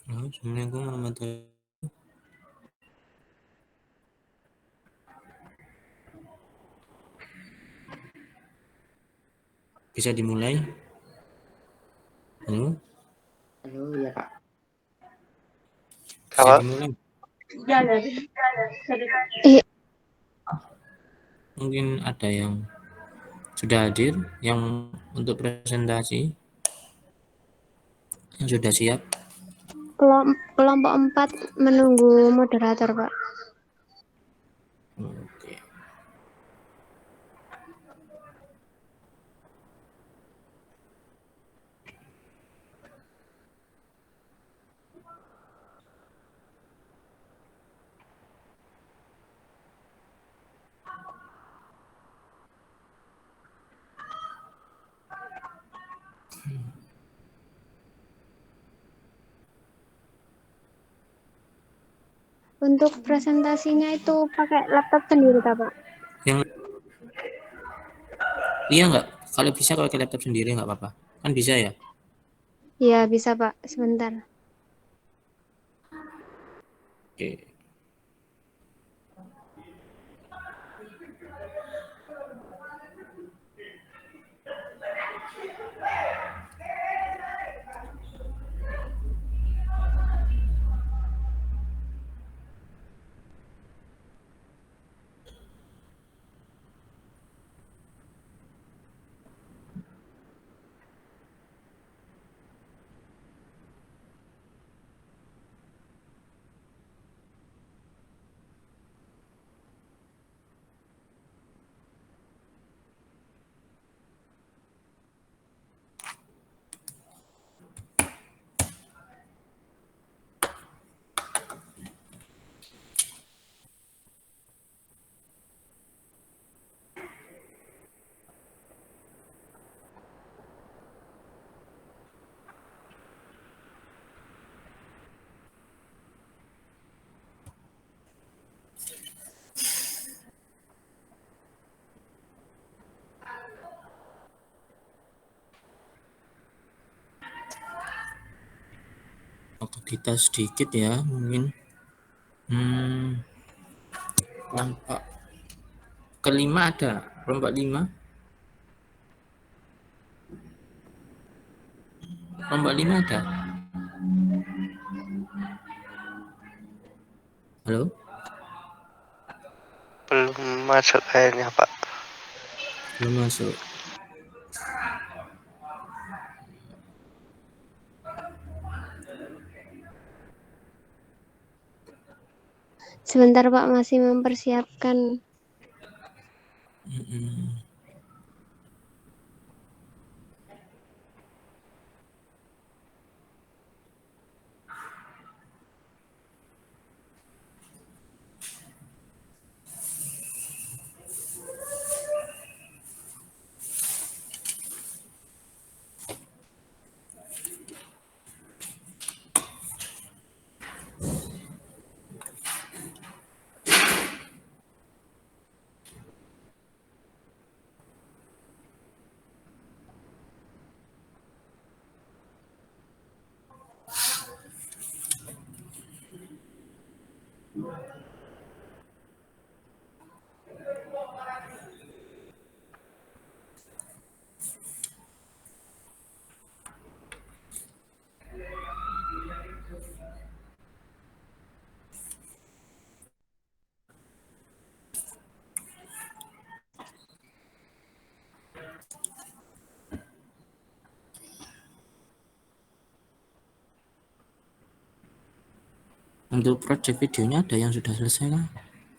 Assalamualaikum warahmatullahi wabarakatuh. Bisa dimulai? Halo? Halo, ya Kak. Bisa dimulai? Mungkin ada yang sudah hadir, yang untuk presentasi, yang sudah siap. Kelompok 4 menunggu moderator, Pak. Oke. Untuk presentasinya itu pakai laptop sendiri, Pak? Yang iya nggak? Kalau bisa pakai laptop sendiri nggak apa-apa. Kan bisa ya? Iya, bisa, Pak. Sebentar. Oke. Waktu kita sedikit ya, mungkin. Kelompok kelima ada, kelompok 5. Kelompok 5 ada. Halo? Belum masuk kayaknya, Pak. Belum masuk. Sebentar, Pak. Masih mempersiapkan. Untuk project videonya ada yang sudah selesai kah?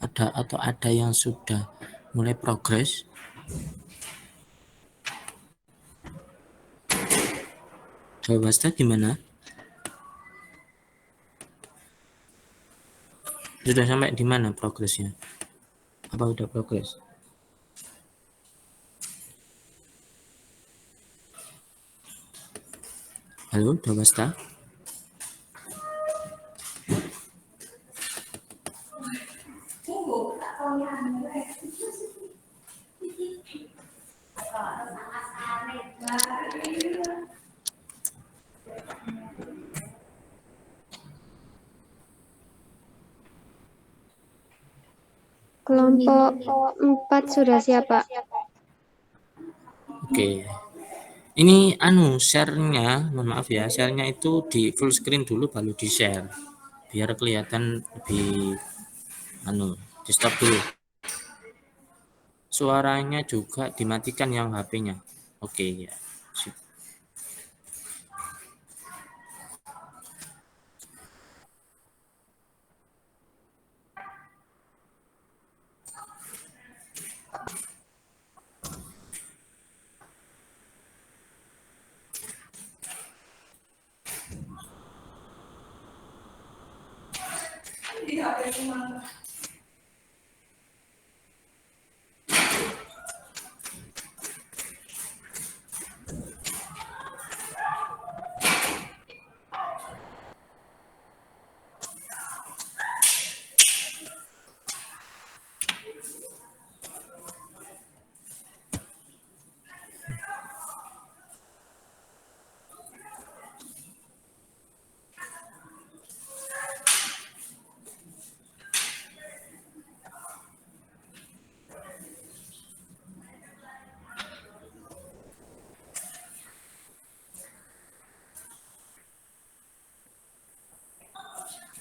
Ada atau ada yang sudah mulai progres? Coba Basta gimana? Sudah sampai di mana progresnya? Apa udah progres? Halo, Basta? Kelompok 4 sudah siap, Pak. Oke. Ini share-nya, mohon maaf ya, share-nya itu di full screen dulu baru di-share. Biar kelihatan lebih di stop dulu. Suaranya juga dimatikan yang HP-nya. Oke ya. Sip.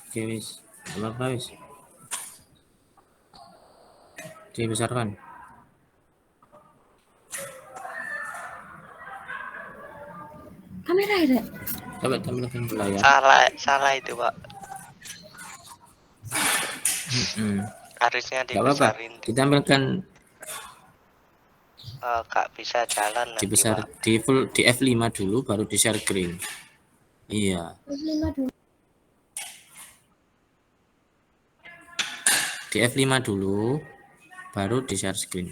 Oke, wis. Apa wis? Dibesarkan. Kamera ini. Coba tampilkan ke layar. Salah itu, Pak. Harusnya Gak apa-apa. dibesarin. Ditampilkan Kak bisa jalan nanti, dibesar Pak. di F5 dulu baru di share screen. Iya. Di F5 dulu baru di share screen.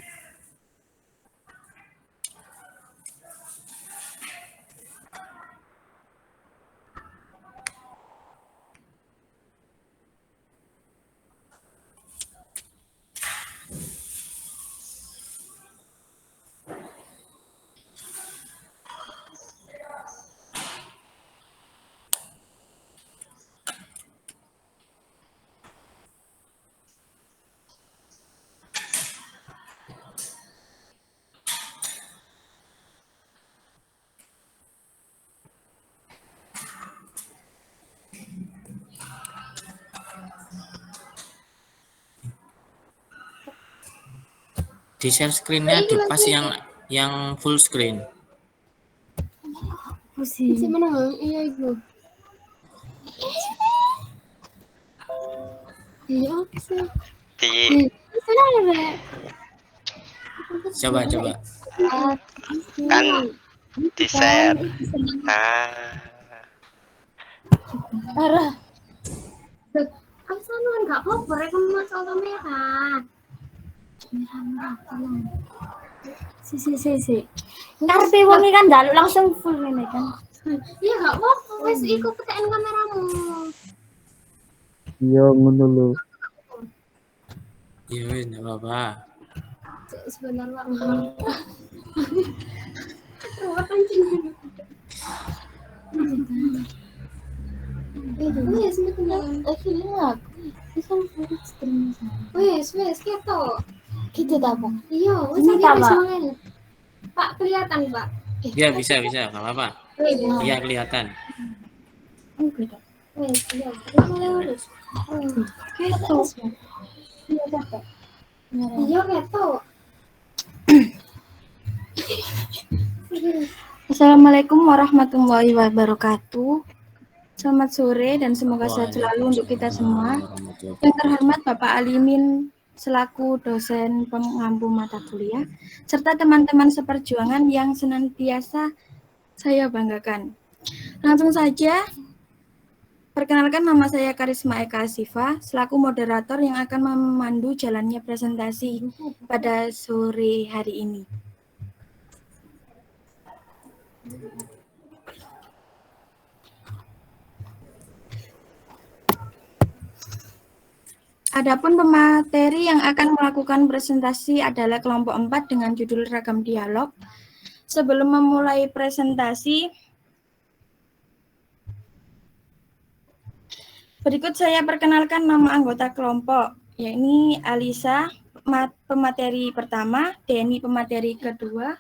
Di share screen-nya di pas yang full screen. Masih menang, iya itu. Iya, Di Coba. kan di share. Nah, Parah. Kan sana enggak cover ya kamu masuk kamera. Merah. Si. Ngarep wonge kan njaluk langsung full ngene kan. Iya enggak apa-apa, wis iku petekan kameramu. Iya, ngono lho. Iya wis enggak apa-apa. Sebentar, Pak. Ruwet anjing. Wes, lihat. Bisa full screen. Wes, ketok. Gitu ta, Pak? Iya, wes iki Pak, kelihatan, Pak. Iya bisa, enggak apa-apa. Iya kelihatan. Wes, iya. Lurus. Ketok. Iya, ketok. Iya, ketok. Assalamualaikum warahmatullahi wabarakatuh. Selamat sore dan semoga sehat selalu untuk kita semua. Yang terhormat Bapak Alimin selaku dosen pengampu mata kuliah, serta teman-teman seperjuangan yang senantiasa saya banggakan. Langsung saja, perkenalkan nama saya Karisma Eka Asifa, selaku moderator yang akan memandu jalannya presentasi pada sore hari ini. Adapun pemateri yang akan melakukan presentasi adalah kelompok 4 dengan judul Ragam Dialog. Sebelum memulai presentasi, berikut saya perkenalkan nama anggota kelompok, yakni Alisa, pemateri pertama, Denny pemateri kedua,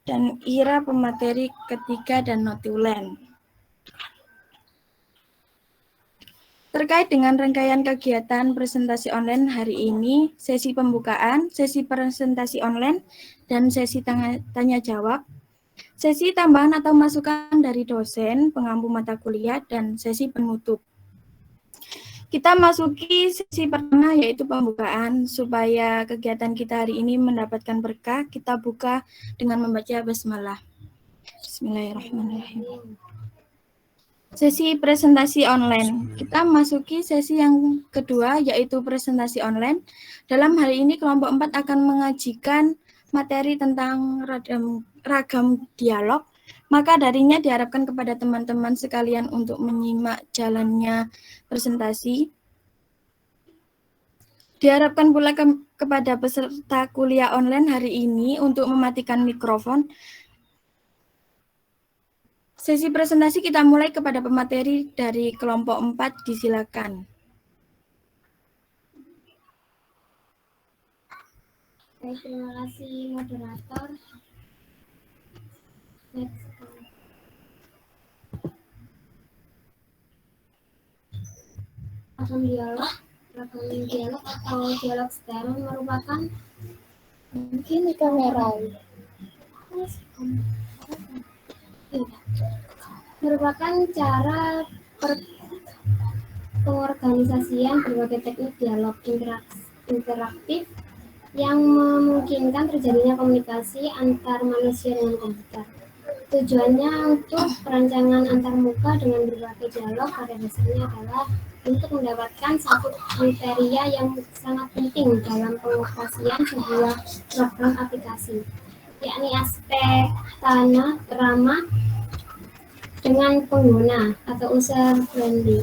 dan Ira pemateri ketiga dan notulen. Terkait dengan rangkaian kegiatan presentasi online hari ini, sesi pembukaan, sesi presentasi online, dan sesi tanya jawab, sesi tambahan atau masukan dari dosen, pengampu mata kuliah, dan sesi penutup. Kita masuki sesi pertama yaitu pembukaan. Supaya kegiatan kita hari ini mendapatkan berkah, kita buka dengan membaca basmalah. Bismillahirrahmanirrahim. Sesi presentasi online. Kita masuki sesi yang kedua yaitu presentasi online. Dalam hal ini kelompok 4 akan mengajikan materi tentang ragam dialog. Maka darinya diharapkan kepada teman-teman sekalian untuk menyimak jalannya presentasi. Diharapkan pula kepada peserta kuliah online hari ini untuk mematikan mikrofon. Sesi presentasi kita mulai kepada pemateri dari kelompok 4, disilakan. Baik, terima kasih moderator. Next. Ragam dialog atau dialog stereo merupakan mungkin di kamera. Merupakan cara pengorganisasian berbagai teknik dialog interaktif yang memungkinkan terjadinya komunikasi antar manusia dengan komputer. Tujuannya untuk perancangan antar muka dengan berbagai dialog pada dasarnya adalah untuk mendapatkan satu kriteria yang sangat penting dalam pengoperasian sebuah program aplikasi, yakni aspek ramah dengan pengguna atau user friendly.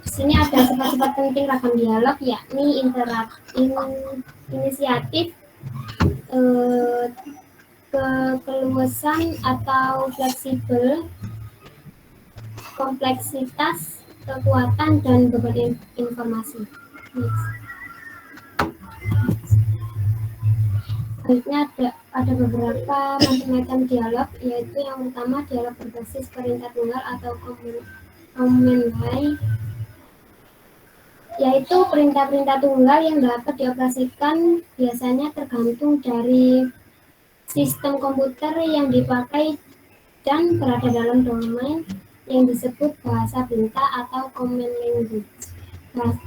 Di sini ada sifat-sifat penting ragam dialog, yakni inisiatif, keluasan atau fleksibel, kompleksitas, kekuatan, dan beban informasi. Selanjutnya ada beberapa macam-macam dialog, yaitu yang pertama dialog berbasis perintah tunggal atau command line, yaitu perintah-perintah tunggal yang dapat dioperasikan biasanya tergantung dari sistem komputer yang dipakai dan berada dalam domain yang disebut bahasa perintah atau command language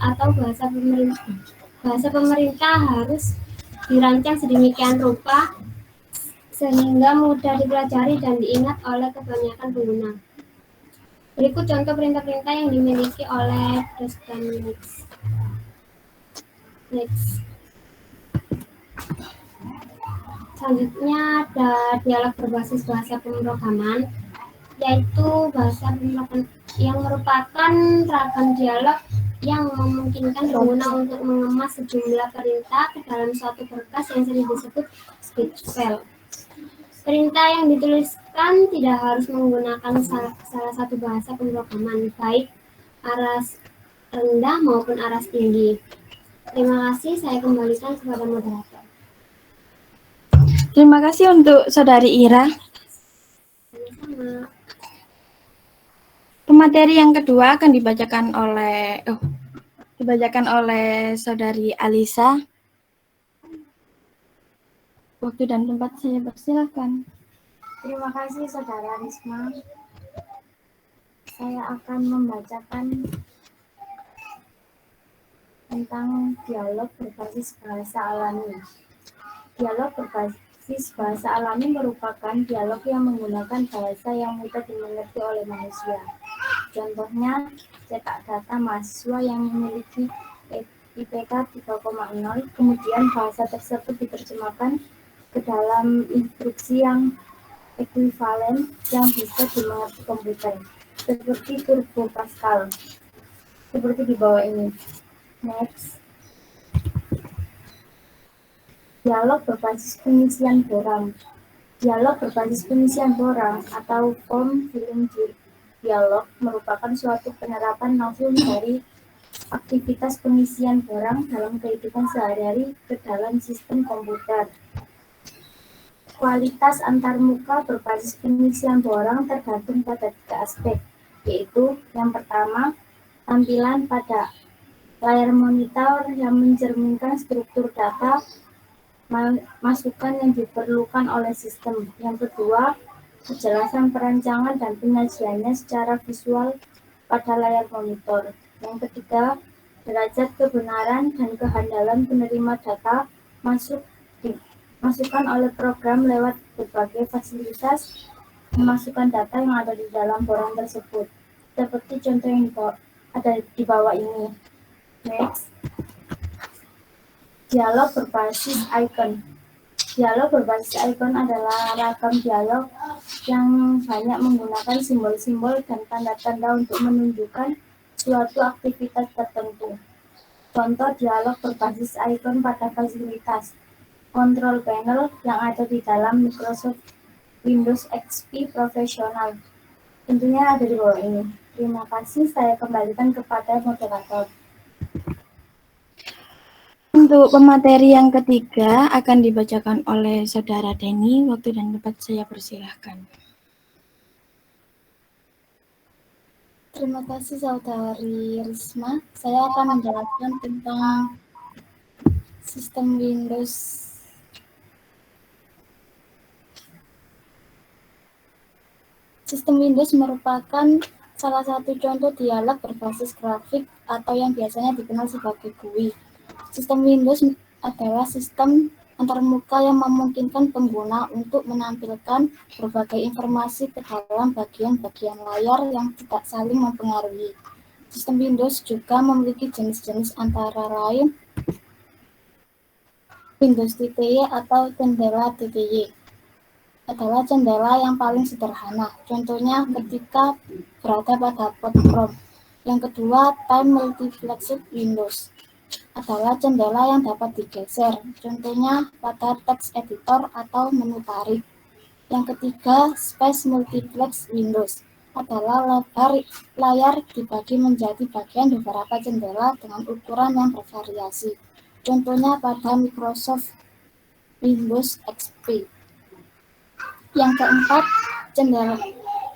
atau bahasa pemerintah. Bahasa pemerintah harus dirancang sedemikian rupa sehingga mudah dipelajari dan diingat oleh kebanyakan pengguna. Berikut contoh perintah-perintah yang dimiliki oleh DOS dan Unix. Next. Selanjutnya ada dialog berbasis bahasa pemrograman, yaitu bahasa pemrograman yang merupakan ragam dialog yang memungkinkan pengguna untuk mengemas sejumlah perintah ke dalam suatu berkas yang sering disebut speech file. Perintah yang dituliskan tidak harus menggunakan salah satu bahasa pemrograman, baik aras rendah maupun aras tinggi. Terima kasih, saya kembalikan kepada moderator. Terima kasih untuk Saudari Ira. Sama-sama. Pemateri yang kedua akan dibacakan oleh Saudari Alisa. Waktu dan tempat saya persilakan. Terima kasih Saudara Risma. Saya akan membacakan tentang dialog berbasis bahasa alami. Dialog berbasis bahasa alami merupakan dialog yang menggunakan bahasa yang mudah dimengerti oleh manusia. Contohnya, cetak data mahasiswa yang memiliki IPK 3,0, kemudian bahasa tersebut diterjemahkan ke dalam instruksi yang ekuivalen yang bisa dimengerti komputer, seperti Turbo Pascal, seperti di bawah ini. Next. Dialog berbasis pengisian borang. Dialog berbasis pengisian borang atau form filling dialog merupakan suatu penerapan langsung dari aktivitas pengisian barang dalam kehidupan sehari-hari ke dalam sistem komputer. Kualitas antarmuka berbasis pengisian barang tergantung pada 3 aspek, yaitu yang pertama, tampilan pada layar monitor yang mencerminkan struktur data masukan yang diperlukan oleh sistem. Yang kedua, kejelasan perancangan dan penyajiannya secara visual pada layar monitor. Yang ketiga, derajat kebenaran dan kehandalan penerima data dimasukkan oleh program lewat berbagai fasilitas memasukkan data yang ada di dalam barang tersebut. Seperti contoh yang ada di bawah ini. Next. Dialog berbasis icon. Dialog berbasis icon adalah ragam dialog yang banyak menggunakan simbol-simbol dan tanda-tanda untuk menunjukkan suatu aktivitas tertentu. Contoh dialog berbasis icon pada fasilitas control panel yang ada di dalam Microsoft Windows XP Professional. Tentunya ada di bawah ini. Terima kasih, saya kembalikan kepada moderator. Untuk pemateri yang ketiga akan dibacakan oleh Saudara Denny. Waktu dan tempat saya persilahkan. Terima kasih Saudari Risma. Saya akan menjelaskan tentang sistem Windows. Sistem Windows merupakan salah satu contoh dialog berbasis grafik atau yang biasanya dikenal sebagai GUI. Sistem Windows adalah sistem antarmuka yang memungkinkan pengguna untuk menampilkan berbagai informasi ke dalam bagian-bagian layar yang tidak saling mempengaruhi. Sistem Windows juga memiliki jenis-jenis antara lain Windows TTY atau jendela TTY. Adalah jendela yang paling sederhana. Contohnya ketika berada pada port Chrome. Yang kedua, Time Multiplexed Windows adalah jendela yang dapat digeser. Contohnya pada text editor atau menu tarik. Yang ketiga, Space Multiplex Windows adalah lebar layar dibagi menjadi bagian beberapa jendela dengan ukuran yang bervariasi. Contohnya pada Microsoft Windows XP. Yang keempat,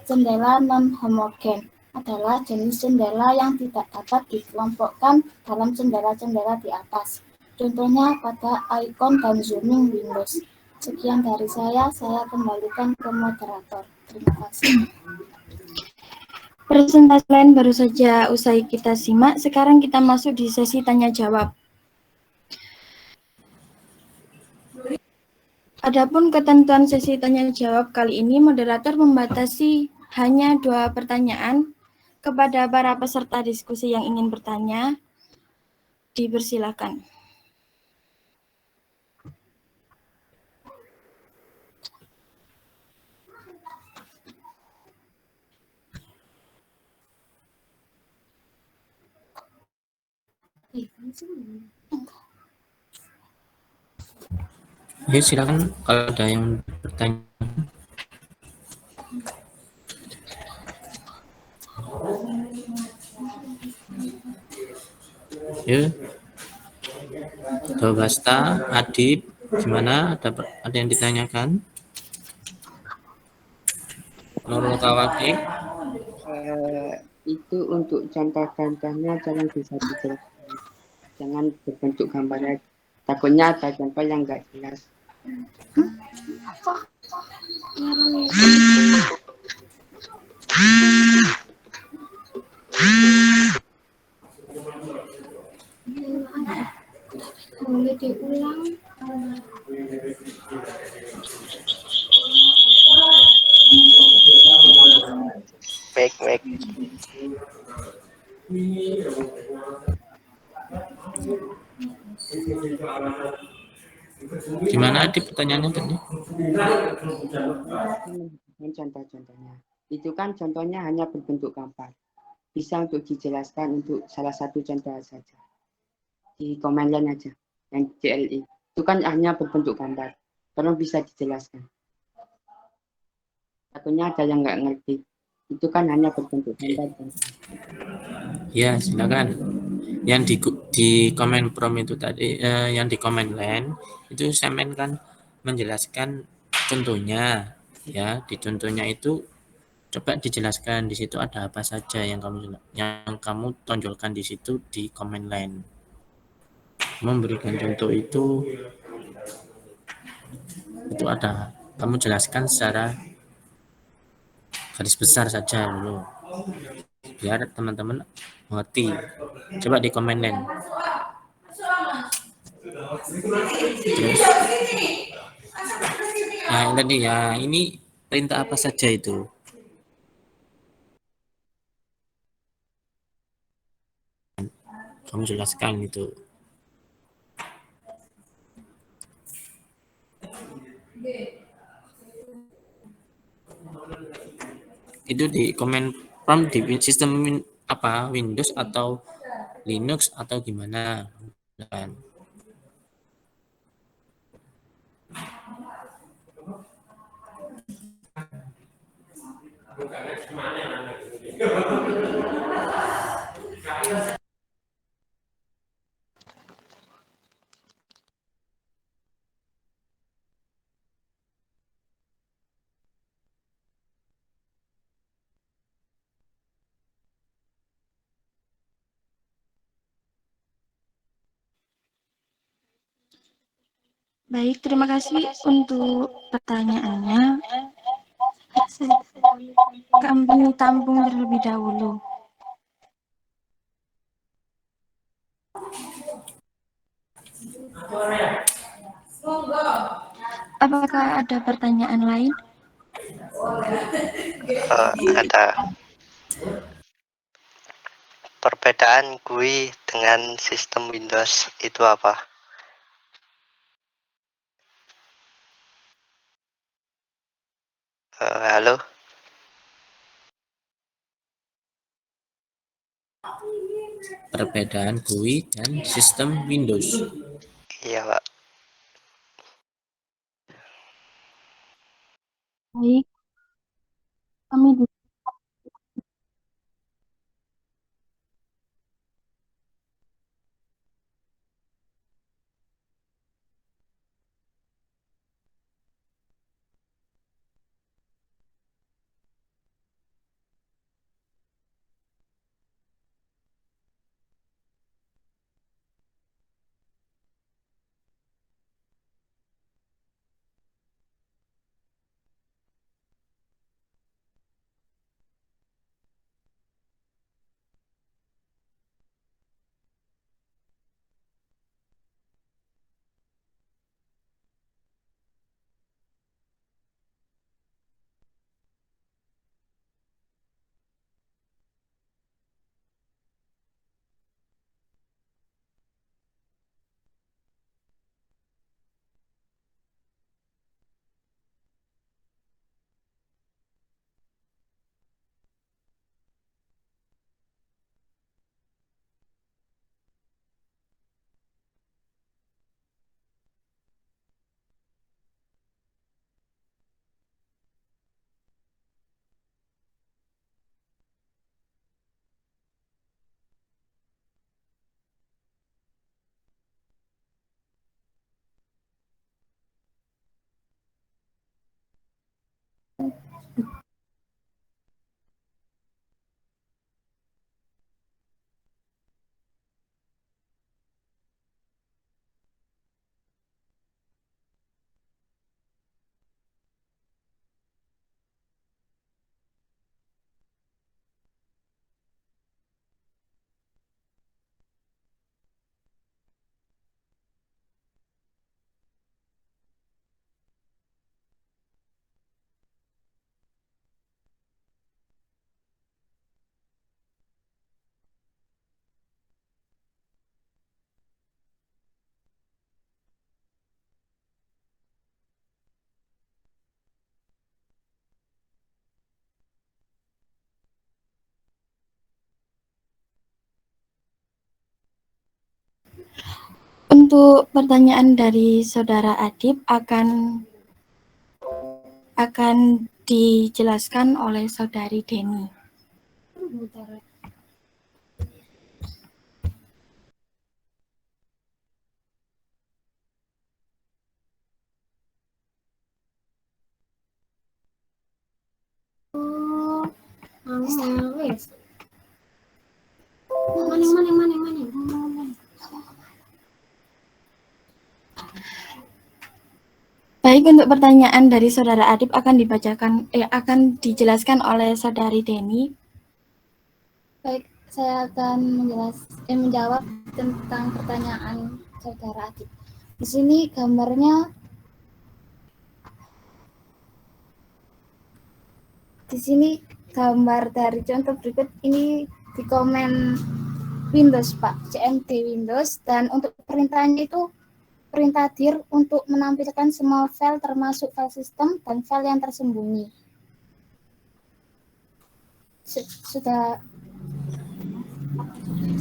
jendela non-homogen adalah jenis jendela yang tidak dapat dikelompokkan dalam jendela-jendela di atas. Contohnya pada icon dan zooming Windows. Sekian dari saya kembalikan ke moderator. Terima kasih. Presentasi lain baru saja usai kita simak. Sekarang kita masuk di sesi tanya-jawab. Adapun ketentuan sesi tanya-jawab kali ini, moderator membatasi hanya 2 pertanyaan kepada para peserta diskusi yang ingin bertanya. Dipersilakan. Ya, silakan kalau ada yang bertanya. Ya, Basta, Adib, gimana? Ada yang ditanyakan? Nurul Kawaki. Itu untuk contoh-contohnya jangan bisa dijelaskan. Jangan berbentuk gambarnya. Takutnya ada contoh yang nggak jelas. Boleh diulang? Baik. Gimana Adib pertanyaannya tadi? Contoh-contohnya. Itu kan contohnya hanya berbentuk gambar. Bisa untuk dijelaskan untuk salah satu contoh saja. Di komen lain aja. Yang CLI. Itu kan hanya berbentuk gambar. Tolong bisa dijelaskan. Takutnya ada yang nggak ngerti. Itu kan hanya berbentuk gambar. Ya, silakan. yang di comment prompt itu tadi, yang di comment line itu Semen kan menjelaskan contohnya, ya. Di contohnya itu coba dijelaskan di situ ada apa saja yang kamu tonjolkan di situ di comment line. Memberikan contoh itu ada, kamu jelaskan secara garis besar saja dulu biar teman-teman mengerti. Coba di komen line. Terus nah ini tadi ya, ini perintah apa saja itu, kamu jelaskan itu. Itu di komen prompt di sistem apa, Windows atau Linux atau gimana kan. Baik, terima kasih untuk pertanyaannya. Kami tampung terlebih dahulu. Apakah ada pertanyaan lain? Ada. Perbedaan GUI dengan sistem Windows itu apa? Halo? Perbedaan GUI dan sistem Windows. Iya, Pak. Baik, kami untuk pertanyaan dari Saudara Adib akan dijelaskan oleh Saudari Deni. Wes. Maning. Baik, untuk pertanyaan dari Saudara Adib akan dijelaskan oleh Saudari Deni. Baik, saya akan menjawab tentang pertanyaan Saudara Adib. Di sini gambarnya, di sini gambar dari contoh berikut ini di komen Windows Pak, CMD Windows, dan untuk perintahnya itu perintah dir untuk menampilkan semua file termasuk file sistem dan file yang tersembunyi. Sudah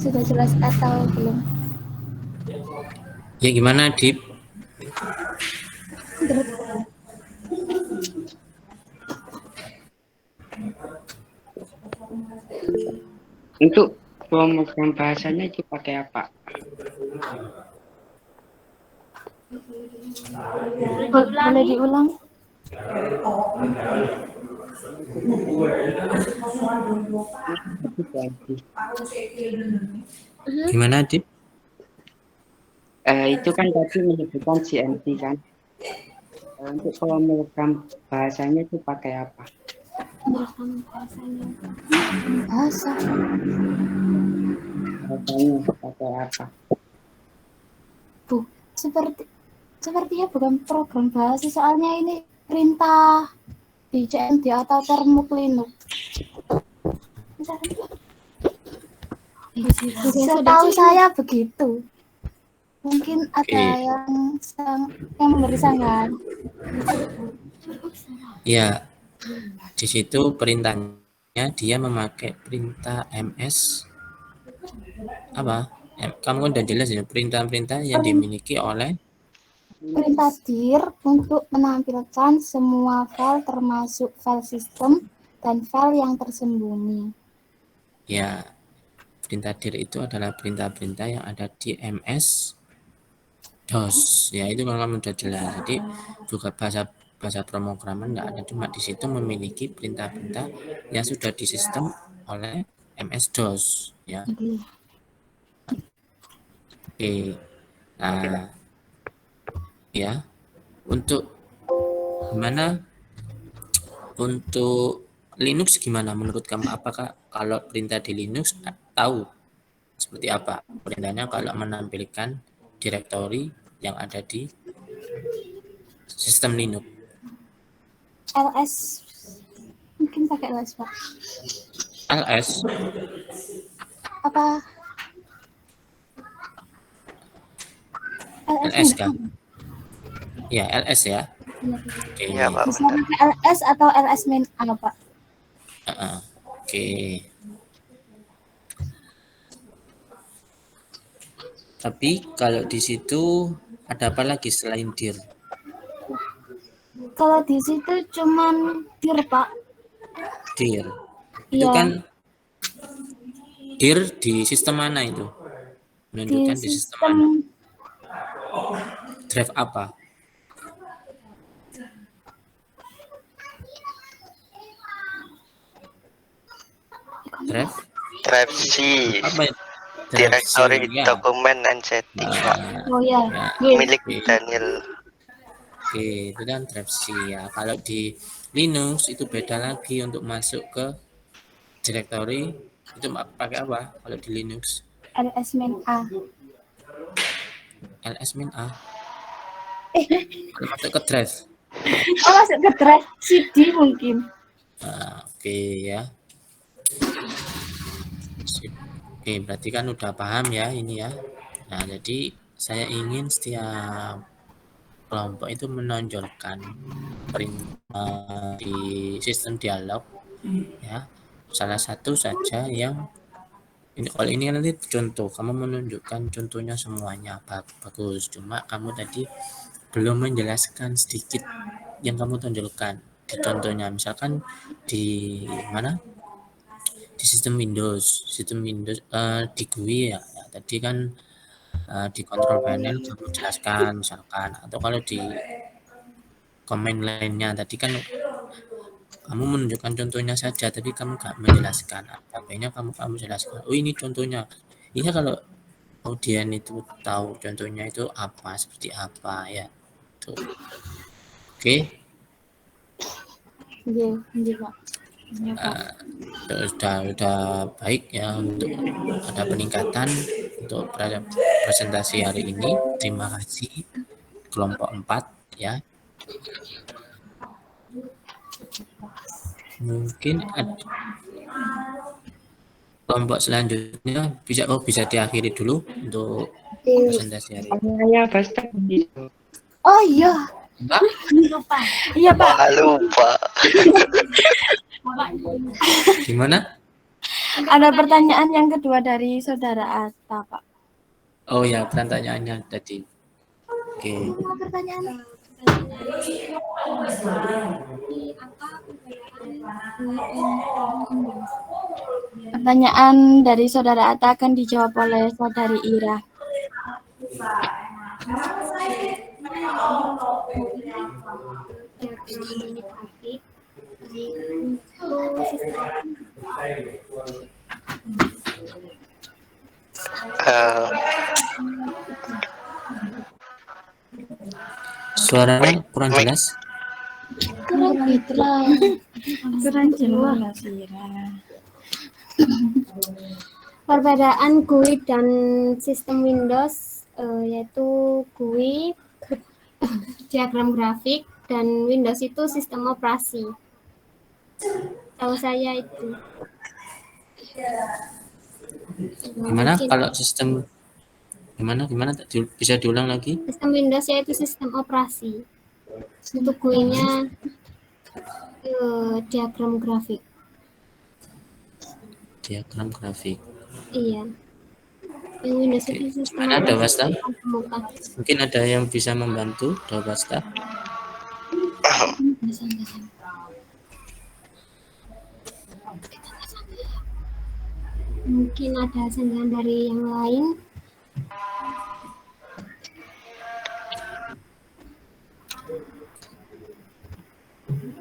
jelas atau belum? Ya gimana, Dip? Untuk pemrogram bahasanya itu pakai apa? Boleh diulang? Gimana, Dip? Itu kan tadi menyebutkan CMD kan. Untuk pemrogram bahasanya itu pakai apa? Bahasanya pakai apa? Sepertinya bukan program bahasa, soalnya ini perintah di CMD atau termuk Linux. Setahu saya begitu. Mungkin ada yang memberi sanggahan. Ya, di situ perintahnya dia memakai perintah MS apa? Kamu kan udah jelas ya, perintah-perintah yang dimiliki oleh Perintah dir untuk menampilkan semua file termasuk file sistem dan file yang tersembunyi. ya, perintah dir itu adalah perintah-perintah yang ada di MS DOS. Ya, itu kalau kamu udah jelas. Jadi juga bahasa pemrograman nggak ada, cuma di situ memiliki perintah-perintah yang sudah disistem oleh MS DOS. Ya. Oke. Nah, ya. Untuk gimana? Untuk Linux gimana menurut kamu? Apakah kalau perintah di Linux tahu seperti apa perintahnya kalau menampilkan direktori yang ada di sistem Linux? LS, mungkin pakai LS Pak. LS? Apa? LS kan? Ya, LS ya. Oke. Iya, Pak. Bisa pakai LS atau LS min A, Pak. Oke. Tapi kalau di situ ada apa lagi selain dir? Kalau di situ cuman dir, Pak. Dir. Itu kan dir di sistem mana itu? Menunjukkan di sistem mana? Drive apa? Drive C. apa ya? Directory ya. dokumen and setting, Pak. Oh ya. Milik Daniel. Oke, itu kan drive C ya. Kalau di Linux itu beda lagi, untuk masuk ke directory itu pakai apa kalau di Linux? LS min A. LS min A. Kalau masuk ke drive. Oh, masuk ke drive CD mungkin. Oke ya. Oke, berarti kan udah paham ya ini ya. Nah, jadi saya ingin setiap kelompok itu menonjolkan di sistem dialog ya, salah satu saja yang ini. Kalau ini nanti contoh, kamu menunjukkan contohnya semuanya bagus, cuma kamu tadi belum menjelaskan sedikit yang kamu tonjolkan di contohnya. Misalkan di mana, di sistem Windows di GUI ya, tadi kan di control panel kamu jelaskan misalkan, atau kalau di command line-nya tadi kan kamu menunjukkan contohnya saja, tapi kamu nggak menjelaskan. Baiknya kamu jelaskan. Oh ini contohnya. Iya kalau audien itu tahu contohnya itu apa, seperti apa ya. Tuh. Oke. Iya, iya Pak. Iya Pak. Sudah baik ya untuk ada peningkatan untuk presentasi hari ini. Terima kasih kelompok 4 ya. Mungkin kelompok selanjutnya bisa diakhiri dulu untuk presentasi hari ini. Saya pasti Oh iya, Mbak, Lupa. iya Pak. Wah, lupa. gimana? Ada pertanyaan yang kedua dari saudara Atta, Pak. Oh ya, pertanyaannya tadi. Oke. Apa pertanyaan? Pertanyaan dari saudara Atta akan dijawab oleh saudari Ira. Eh, Suaranya kurang jelas. Kurang jelas, Ira. Perbedaan GUI dan sistem Windows yaitu GUI diagram grafik dan Windows itu sistem operasi. Tahu saya itu. Gimana Mungkin kalau sistem gimana bisa diulang lagi? sistem Windows yaitu sistem operasi. Untuk GUI-nya diagram grafik. Diagram grafik. Iya. Yang Windows itu sistem Mana ada operasi Wasta? bukan. Mungkin ada yang bisa membantu, Dawasta. Mungkin ada sanggahan dari yang lain.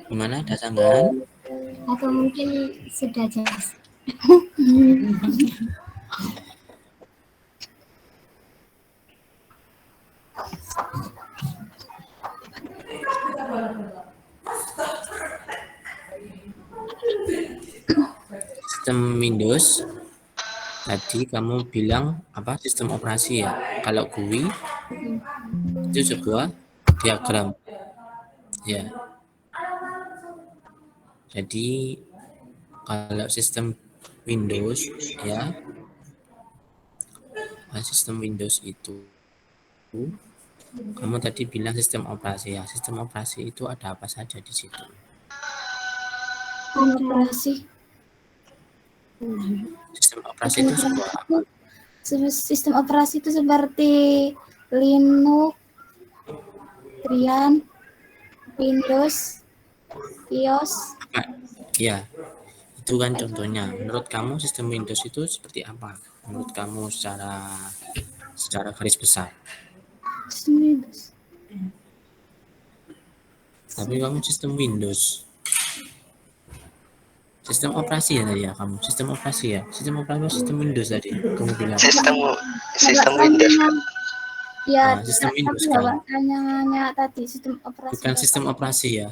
Gimana? Ada sanggahan? Atau mungkin sudah jelas. Sistem Windows tadi kamu bilang apa? Sistem operasi ya. Kalau GUI itu sebuah diagram. Ya. Jadi kalau sistem Windows ya, sistem Windows itu kamu tadi bilang sistem operasi ya. Sistem operasi itu ada apa saja di situ? Operasi. Sistem operasi itu sebuah apa? Sistem operasi itu seperti Linux, Trian, Windows, iOS. Ya, itu kan contohnya. Menurut kamu sistem Windows itu seperti apa? Menurut kamu secara garis besar. Sistem Windows. Tapi kamu sistem Windows. Sistem operasi ya tadi ya kamu. Sistem operasi ya. Sistem operasi sistem Windows tadi. Kamu bilang. sistem Windows kan. Ya, sistem Windows tapi kan. Tanya tadi sistem operasi. Bukan sistem operasi ya.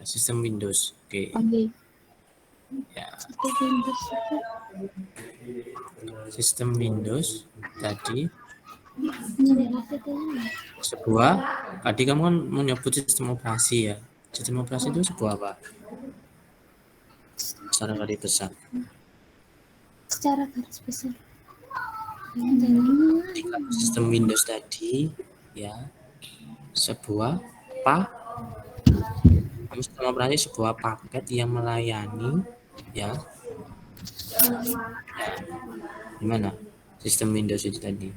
Sistem Windows. Oke. Oke. Ya. Sistem Windows itu Sistem Windows tadi sebuah. Tadi kamu kan menyebut sistem operasi ya. Sistem operasi itu sebuah apa? Secara garis besar. secara garis besar. Sistem Windows tadi ya sebuah sistem operasi sebuah paket yang melayani ya. Gimana sistem Windows itu tadi?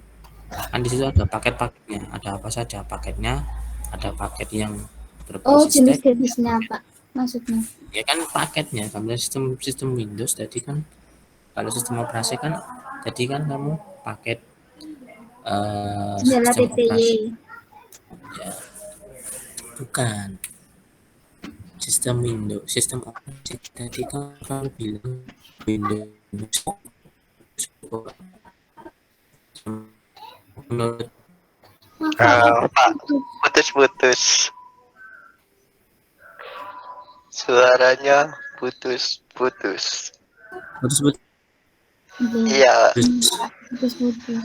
Kan di situ ada paket-paketnya. Ada apa saja paketnya? Ada paket yang Oh, berbasis teks. jenis-jenisnya, Pak. Maksudnya. Ya kan paketnya. Kamu sistem Windows tadi kan kalau sistem operasi kan tadi kan kamu paket Jala sistem TTY. operasi. Ya. Bukan. sistem operasi tadi kan kamu bilang Windows. Menurut Pak, putus-putus. Suaranya putus-putus. putus-putus. Iya, Putus-putus.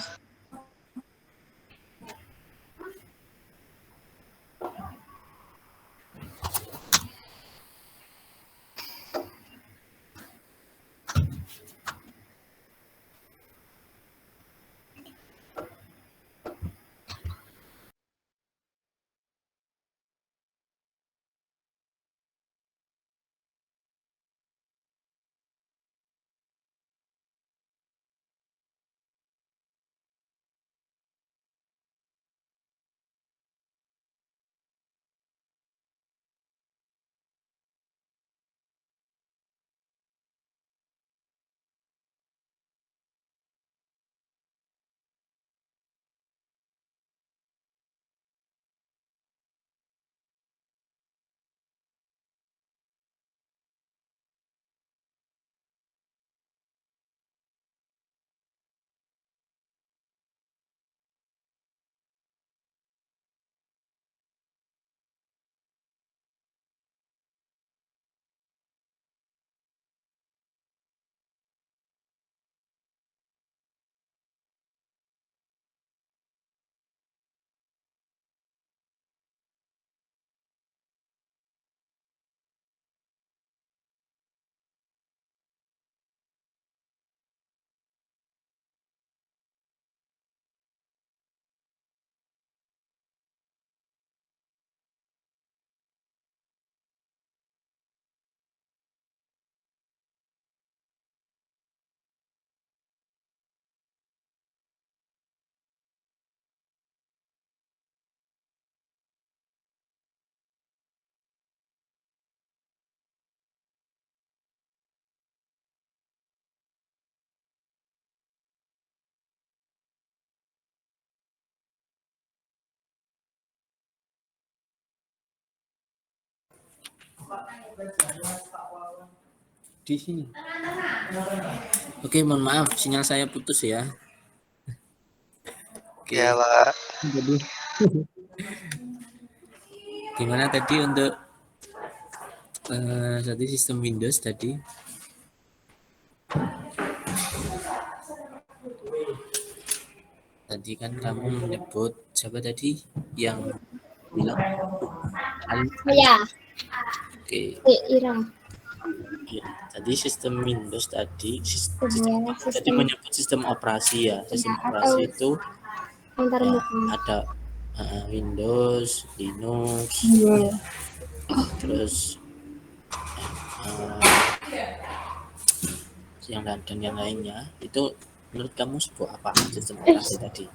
Di sini. Oke, mohon maaf sinyal saya putus ya. Oke. ya Pak. Jadi gimana tadi untuk tadi sistem Windows tadi? Tadi kan kamu menyebut siapa tadi yang bilang? Ya, Oke. Ira. Ya, tadi sistem Windows tadi Sebuah tadi sistem menyebut sistem operasi ya. Sistem atau operasi itu antar ya, muka. ada Windows, Linux, terus yang lainnya. Itu menurut kamu sebuah apa sistem operasi tadi?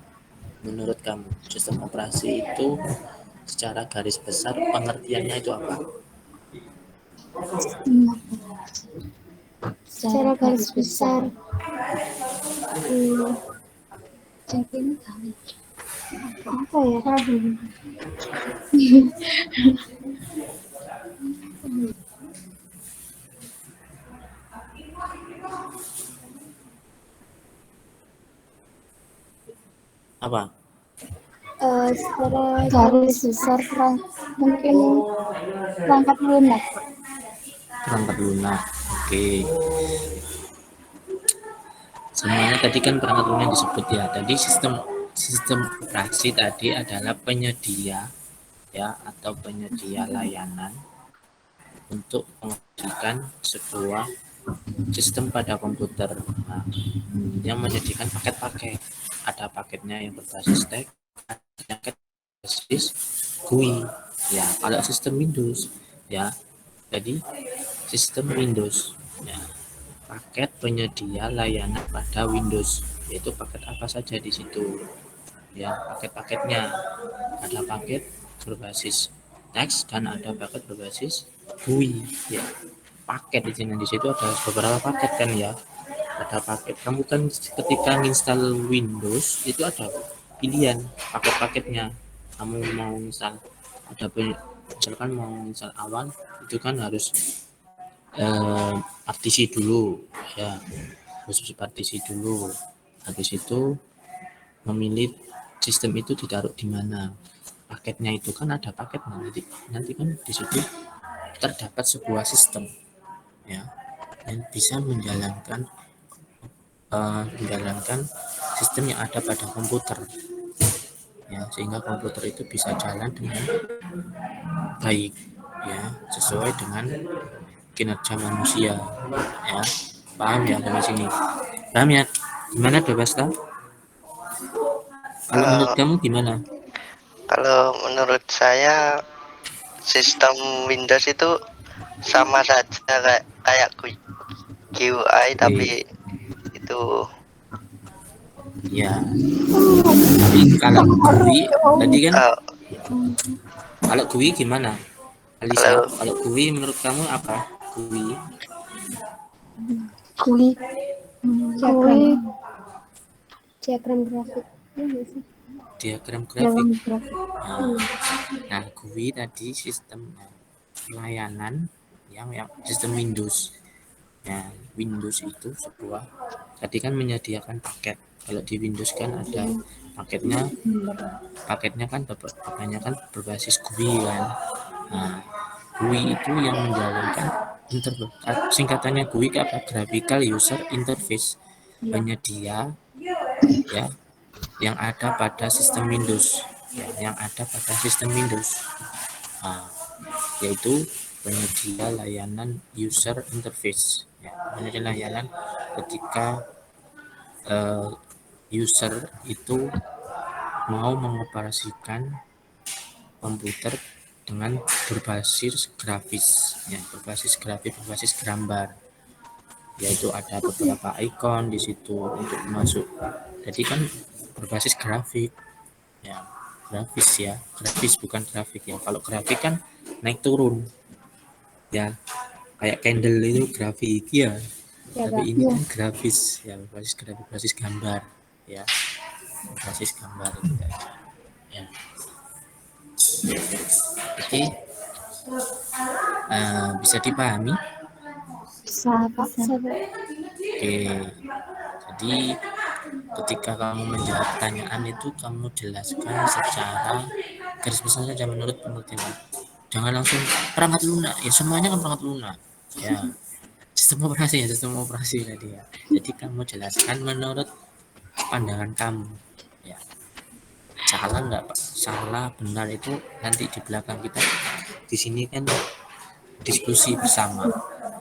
Menurut kamu sistem operasi itu secara garis besar pengertiannya itu apa? Secara garis besar, apa ya? Apa? Secara garis besar mungkin perangkat lunak. Perangkat lunak. Oke. Semuanya tadi kan perangkat lunak disebut ya. Tadi sistem operasi tadi adalah penyedia ya atau penyedia layanan untuk mengajukan sebuah sistem pada komputer. Nah, yang menyediakan paket-paket. Ada paketnya yang berbasis TeX, ada paket berbasis GUI. Ya, kalau sistem Windows ya. Jadi sistem Windows ya, paket penyedia layanan pada Windows, yaitu paket apa saja di situ ya. Paket-paketnya ada paket berbasis teks dan ada paket berbasis GUI ya. Paket di situ ada beberapa paket kan ya. Ada paket, kamu kan ketika install Windows itu ada pilihan paket-paketnya. Kamu mau install ada misalkan mau misal awal itu kan harus partisi dulu ya, harus partisi dulu. Habis itu memilih sistem itu ditaruh di mana. Paketnya itu kan ada paket nanti kan di situ terdapat sebuah sistem ya yang bisa menjalankan sistem yang ada pada komputer ya, sehingga komputer itu bisa jalan dengan baik ya, sesuai dengan kinerja manusia ya. Paham ya sampai sini? Paham ya? Gimana Bebasta? Kalau menurut kamu gimana? Kalau menurut saya sistem Windows itu sama saja kayak GUI, tapi itu Ya, tapi kalau GUI tadi kan, kalau GUI gimana? Alisa, kalau GUI menurut kamu apa? GUI? Kuli. Diagram grafik. Diagram grafik. Nah, GUI tadi sistem layanan yang sistem Windows. Nah, Windows itu sebuah tadi kan menyediakan paket. Kalau di Windows kan ada paketnya kan kebanyakan berbasis GUI kan. Nah, GUI itu yang menjalankan singkatannya GUI apa? Graphical User Interface, penyedia ya yang ada pada sistem Windows ya, yaitu penyedia layanan user interface ya, penyedia layanan ketika user itu mau mengoperasikan komputer dengan berbasis grafis ya, berbasis gambar, yaitu ada beberapa icon di situ untuk masuk. Jadi kan berbasis grafik ya, grafis bukan grafik ya. Kalau grafik kan naik turun ya, kayak candle itu grafik ya, tapi ini kan grafis ya, berbasis gambar ya, berbasis gambar itu ya. Oke, bisa dipahami? Oke, jadi ketika kamu menjawab pertanyaan itu kamu jelaskan secara garis besar saja menurut penelitian. Jangan langsung perangkat lunak ya, semuanya kan perangkat lunak ya, sistem operasi tadi ya. Jadi kamu jelaskan menurut pandangan kamu ya, salah nggak Pak, salah benar itu nanti di belakang kita. Di sini kan diskusi bersama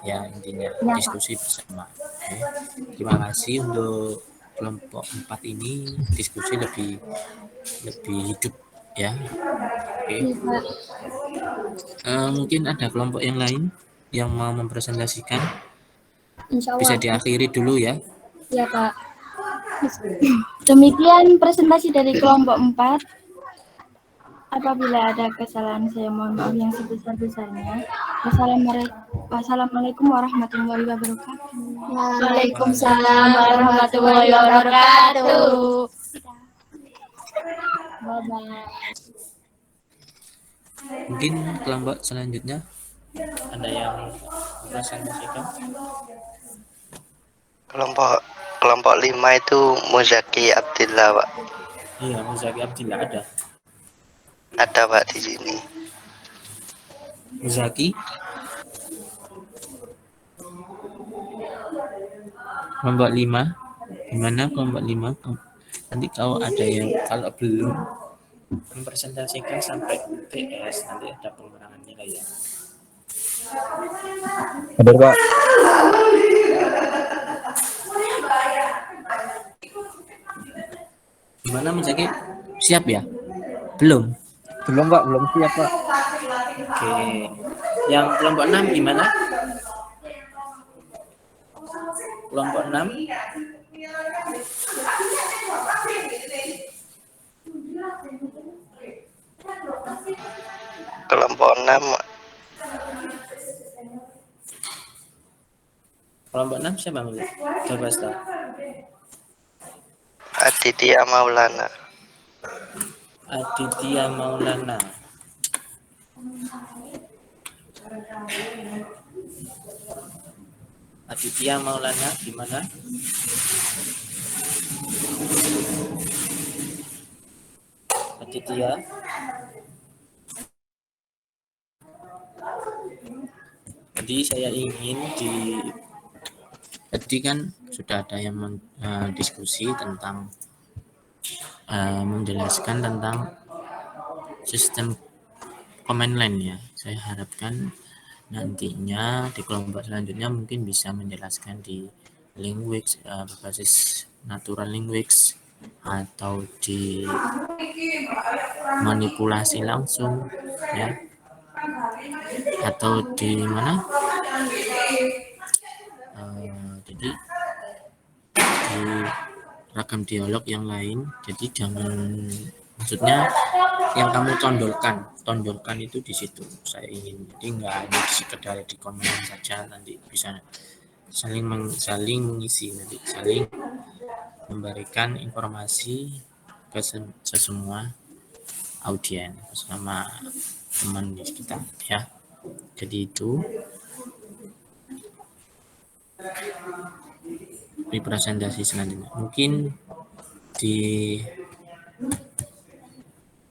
ya, intinya diskusi bersama. Oke. Terima kasih untuk kelompok 4 ini, diskusi lebih hidup ya. Oke. Mungkin ada kelompok yang lain yang mau mempresentasikan, bisa diakhiri dulu ya. Ya Pak. Demikian presentasi dari kelompok 4. Apabila ada kesalahan saya mohon maaf yang sebesar-besarnya. Wassalamualaikum warahmatullahi wabarakatuh. Waalaikumsalam warahmatullahi wabarakatuh. Bye-bye. Mungkin kelompok selanjutnya ada yang mempresentasikan. Kelompok 5 itu Muzaki Abdillah, Pak. Iya, Muzaki Abdillah ada. Ada, Pak, di sini. Muzaki. Kelompok 5. Gimana kelompok 5? Nanti kalau ada yang kalau belum mempresentasikan sampai UTS nanti ada pengurangan nilai ya. Hadir Pak. Gimana Muzaki? Siap ya? Belum Pak, belum siap Pak. Oke. Yang kelompok 6 gimana? Kelompok 6. Kelompok 6 Kelompok 6 siapa Mas? Coba start. Aditya Maulana. Aditya Maulana. Aditya Maulana gimana? Aditya. Jadi saya ingin tadi kan sudah ada yang diskusi tentang menjelaskan tentang sistem command line ya. Saya harapkan nantinya di kelompok selanjutnya mungkin bisa menjelaskan di language berbasis natural language atau di manipulasi langsung ya, atau di mana jadi di ragam dialog yang lain. Jadi jangan, maksudnya yang kamu tonjolkan itu di situ saya ingin, jadi nggak hanya sekedar di komen saja, nanti bisa saling mengisi, nanti saling memberikan informasi ke semua audiens bersama teman di kita ya. Jadi itu di presentasi selanjutnya mungkin di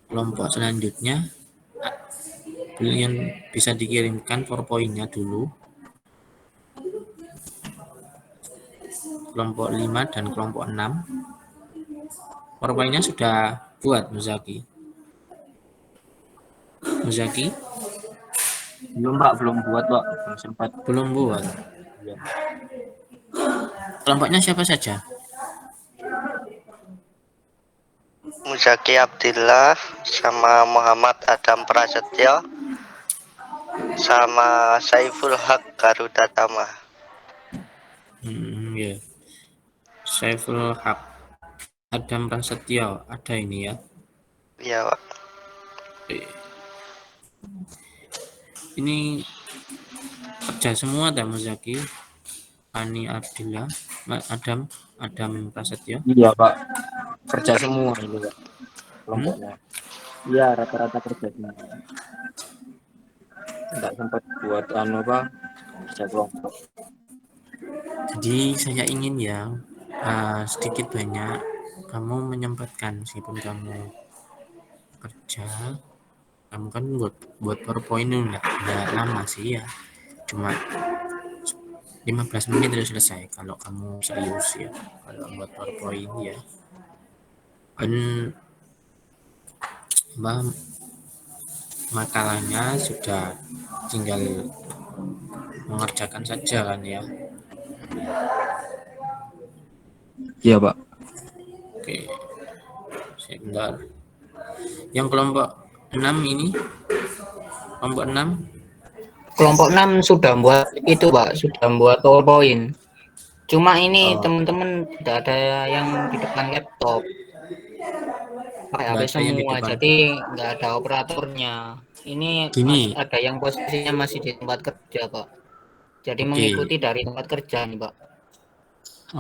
kelompok selanjutnya kalian bisa dikirimkan PowerPoint-nya dulu, kelompok 5 dan kelompok 6. PowerPoint-nya sudah buat Muzaki? Belum Pak, belum buat Pak, belum sempat. Belum buat. Kelompoknya siapa saja? Muzaki Abdillah sama Muhammad Adam Prasetyo sama Saiful Haq Garuda Tama. Ya. Saiful Haq Adam Prasetyo ada ini ya? Iya Pak. Ini kerja semua ada Muzaki, Ani Abdillah, Adam Prasetyo. Iya Pak, kerja semua ini Pak kelompoknya. Iya, rata-rata kerja semua. Enggak sempat buat kerja kelompok. Jadi saya ingin ya sedikit banyak kamu menyempatkan, meskipun kamu kerja, kamu kan buat PowerPoint itu enggak lama sih ya, cuma 15 menit sudah selesai kalau kamu serius ya, kalau buat PowerPoint ya. Dan makalahnya sudah tinggal mengerjakan saja kan ya. Iya Pak. Oke, sebentar. Yang kelompok 6 ini, kelompok 6 Kelompok 6 sudah buat itu Pak, sudah buat PowerPoint. Cuma ini teman-teman tidak ada yang di depan laptop, pakai HP semua, jadi nggak ada operatornya. Ini gini, ada yang posisinya masih di tempat kerja Pak, jadi mengikuti dari tempat kerja nih Pak.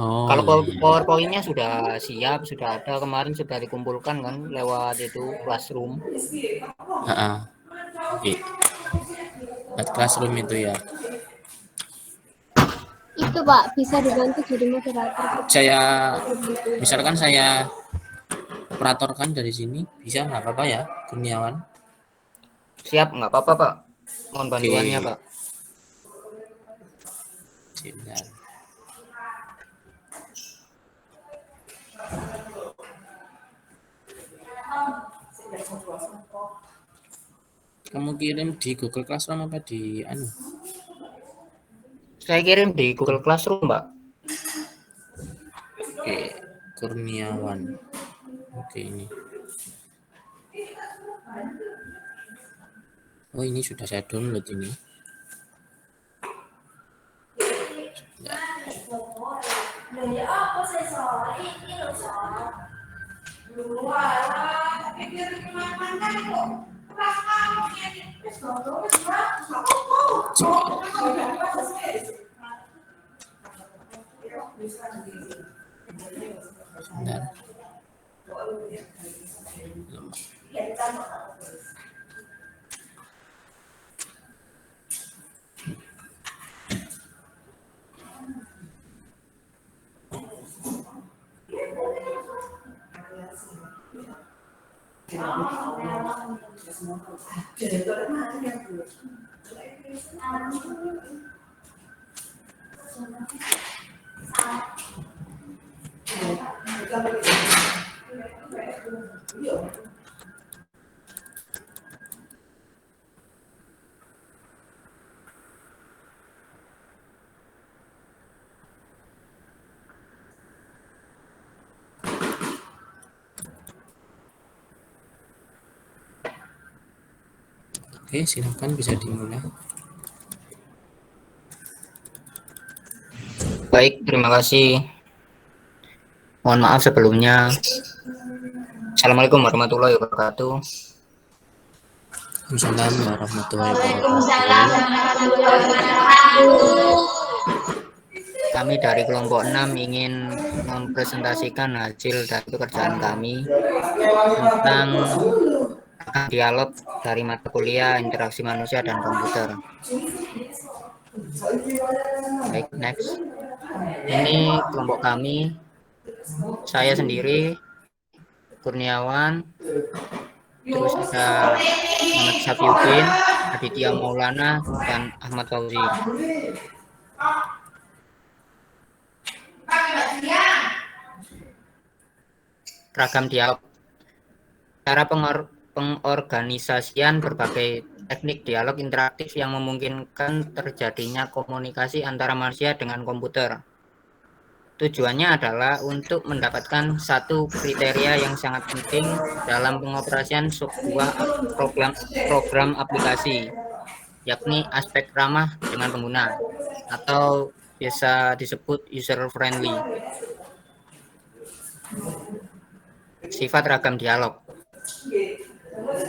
Kalau PowerPoint-nya sudah siap, sudah ada, kemarin sudah dikumpulkan kan lewat itu Classroom. Oke. Classroom itu ya. Itu Pak, bisa dibantu jadi moderator. Misalkan saya operatorkan dari sini, bisa nggak apa-apa ya, Kurniawan? Siap, nggak apa-apa Pak. Mohon bantuannya Pak. Sebentar. Kamu kirim di Google Classroom apa di anu? Saya kirim di Google Classroom, Mbak. Oke, Kurniawan. Oke, ini. Oh, ini sudah saya download ini. Sebentar. Oke, silakan bisa dimulai. Baik, terima kasih. Mohon maaf sebelumnya. Assalamualaikum warahmatullahi wabarakatuh. Assalamualaikum warahmatullahi wabarakatuh. Kami dari kelompok 6 ingin mempresentasikan hasil dari pekerjaan kami tentang dialog dari mata kuliah interaksi manusia dan komputer. Baik, next. Ini kelompok kami, saya sendiri, Kurniawan, terus ada Muhammad Safiuddin, Aditya Maulana, dan Ahmad Fauzi. Ragam dialog. Cara pengorganisasian berbagai teknik dialog interaktif yang memungkinkan terjadinya komunikasi antara manusia dengan komputer. Tujuannya adalah untuk mendapatkan satu kriteria yang sangat penting dalam pengoperasian sebuah program aplikasi, yakni aspek ramah dengan pengguna, atau biasa disebut user friendly. Sifat ragam dialog.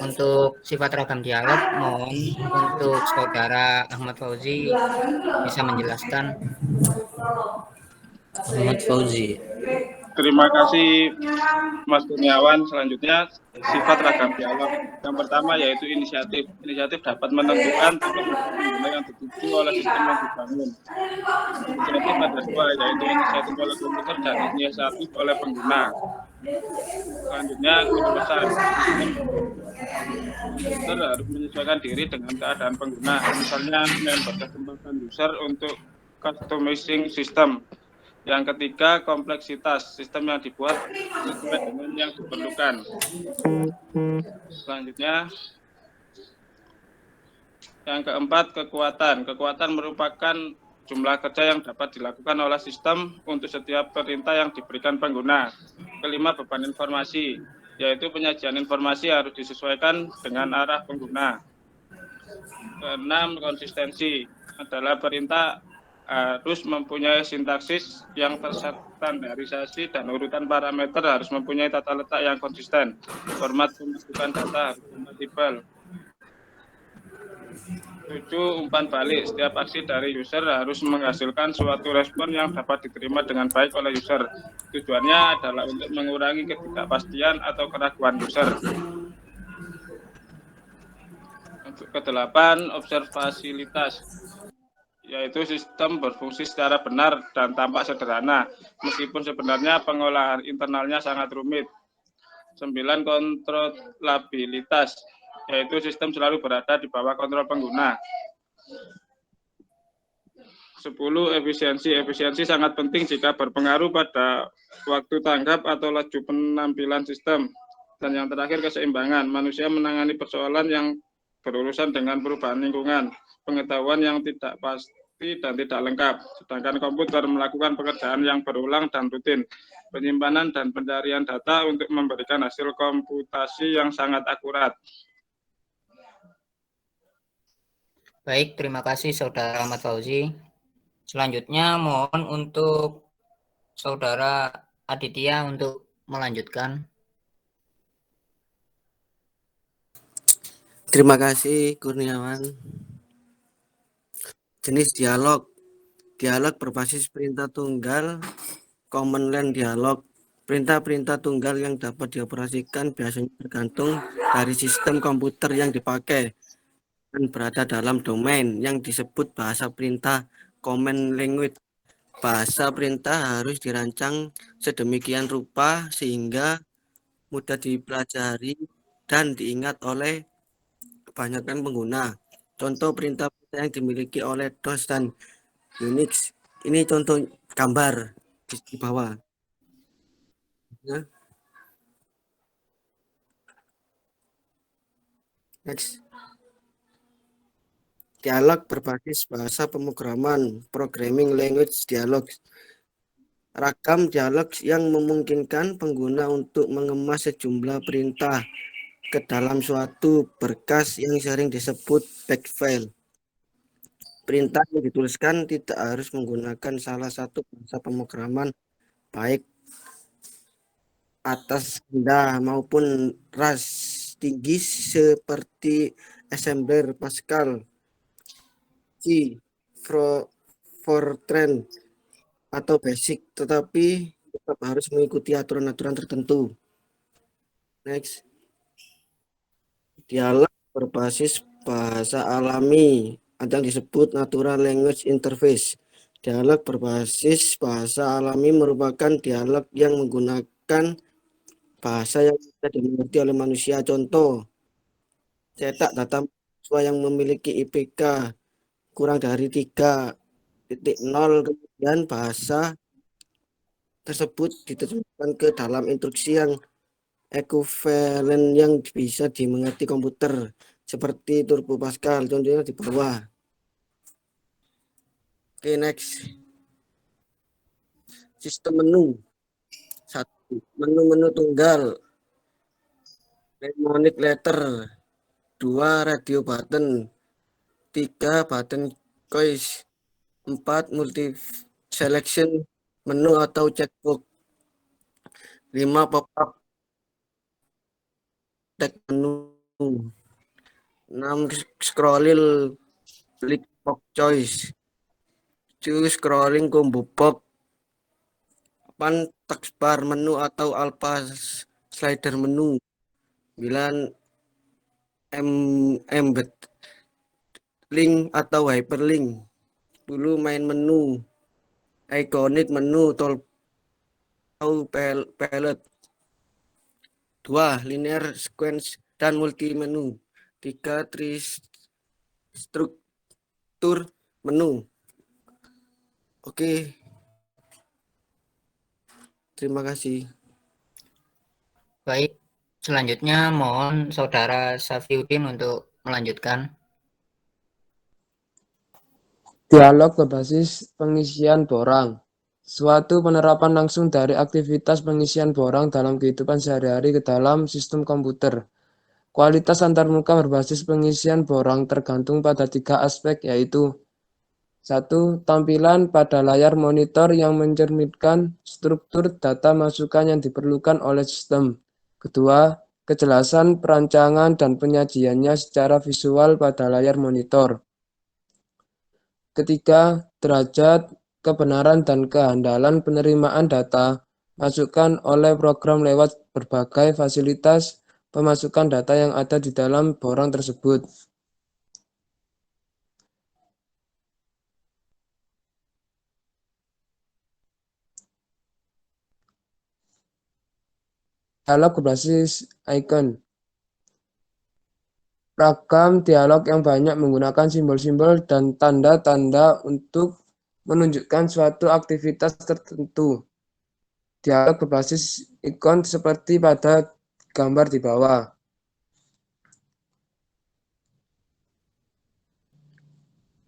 Untuk sifat ragam dialog, mohon untuk saudara Ahmad Fauzi bisa menjelaskan. Ahmad Fauzi. Terima kasih Mas Kurniawan. Selanjutnya sifat ragam dialog. Yang pertama yaitu inisiatif. Inisiatif dapat menentukan pengguna yang dituju oleh sistem yang dibangun. Inisiatif ada dua, yaitu inisiatif oleh komputer dan inisiatif oleh pengguna. Selanjutnya kebebasan. Komputer harus menyesuaikan diri dengan keadaan pengguna. Misalnya memperkembangkan user untuk customizing system. Yang ketiga, kompleksitas. Sistem yang dibuat sesuai dengan yang diperlukan. Selanjutnya, yang keempat, kekuatan. Kekuatan merupakan jumlah kerja yang dapat dilakukan oleh sistem untuk setiap perintah yang diberikan pengguna. Kelima, beban informasi, yaitu penyajian informasi harus disesuaikan dengan arah pengguna. Keenam, konsistensi adalah perintah harus mempunyai sintaksis yang terstandarisasi dan urutan parameter harus mempunyai tata letak yang konsisten. Format pemasukan data harus kompatibel. 7. Umpan balik. Setiap aksi dari user harus menghasilkan suatu respon yang dapat diterima dengan baik oleh user. Tujuannya adalah untuk mengurangi ketidakpastian atau keraguan user. Untuk ke-8, observabilitas, yaitu sistem berfungsi secara benar dan tampak sederhana, meskipun sebenarnya pengolahan internalnya sangat rumit. 9. Kontrolabilitas, yaitu sistem selalu berada di bawah kontrol pengguna. 10. Efisiensi. Efisiensi sangat penting jika berpengaruh pada waktu tanggap atau laju penampilan sistem. Dan yang terakhir, keseimbangan. Manusia menangani persoalan yang berurusan dengan perubahan lingkungan, pengetahuan yang tidak pasti dan tidak lengkap, sedangkan komputer melakukan pekerjaan yang berulang dan rutin, penyimpanan dan pencarian data untuk memberikan hasil komputasi yang sangat akurat. Baik, terima kasih Saudara Ahmad Fauzi. Selanjutnya mohon untuk Saudara Aditya untuk melanjutkan. Terima kasih Kurniawan. Jenis dialog. Dialog berbasis perintah tunggal, command line dialog. Perintah-perintah tunggal yang dapat dioperasikan biasanya tergantung dari sistem komputer yang dipakai dan berada dalam domain yang disebut bahasa perintah command language. Bahasa perintah harus dirancang sedemikian rupa sehingga mudah dipelajari, dan diingat oleh kebanyakan pengguna. Contoh perintah yang dimiliki oleh DOS dan Unix. Ini contoh gambar di bawah. Ya. Next. Dialog berbasis bahasa pemrograman, programming language dialog. Ragam dialog yang memungkinkan pengguna untuk mengemas sejumlah perintah ke dalam suatu berkas yang sering disebut text file. Perintah yang dituliskan tidak harus menggunakan salah satu bahasa pemrograman, baik atas rendah maupun ras tinggi seperti assembler, Pascal, C, Fortran, atau Basic, tetapi tetap harus mengikuti aturan-aturan tertentu. Next. Dialog berbasis bahasa alami atau yang disebut natural language interface. Dialog berbasis bahasa alami merupakan dialog yang menggunakan bahasa yang bisa dimengerti oleh manusia. Contoh, cetak data mahasiswa yang memiliki IPK kurang dari 3.0, kemudian bahasa tersebut diterjemahkan ke dalam instruksi yang ekuivalen yang bisa dimengerti komputer, seperti Turbo Pascal, contohnya di bawah. Oke, next. Sistem menu. 1. Menu-menu tunggal, mnemonic letter. 2. Radio button. 3. Button choice. 4. Multi selection menu atau checkbox. 5. Pop-up text menu. 6. Scroll click box choice. 7. Scrolling combo box. 8. Taskbar menu atau alpha slider menu. 9. Embed link atau hyperlink. 10. Main menu, iconic menu, atau palette. 2. Linear sequence dan multi menu. 3. Struktur menu. Oke. Terima kasih. Baik, selanjutnya mohon Saudara Safiuddin untuk melanjutkan. Dialog berbasis pengisian borang. Suatu penerapan langsung dari aktivitas pengisian borang dalam kehidupan sehari-hari ke dalam sistem komputer. Kualitas antarmuka berbasis pengisian borang tergantung pada 3 aspek, yaitu 1. Tampilan pada layar monitor yang mencerminkan struktur data masukan yang diperlukan oleh sistem. Kedua, kejelasan perancangan dan penyajiannya secara visual pada layar monitor. Ketiga, derajat kebenaran dan kehandalan penerimaan data masukan oleh program lewat berbagai fasilitas pemasukan data yang ada di dalam borang tersebut. Dialog berbasis icon. Ragam dialog yang banyak menggunakan simbol-simbol dan tanda-tanda untuk menunjukkan suatu aktivitas tertentu. Dialog berbasis ikon seperti pada gambar di bawah.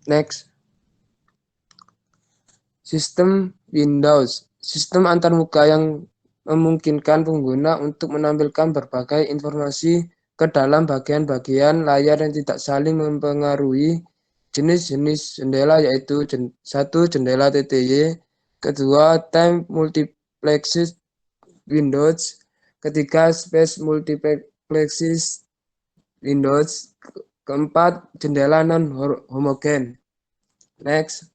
Next. Sistem Windows. Sistem antarmuka yang memungkinkan pengguna untuk menampilkan berbagai informasi ke dalam bagian-bagian layar yang tidak saling mempengaruhi. Jenis-jenis jendela yaitu 1. Jendela TTY, 2. Time Multiplexes Windows, 3. Space Multiplexes Windows, 4. Jendela non-homogen. Next.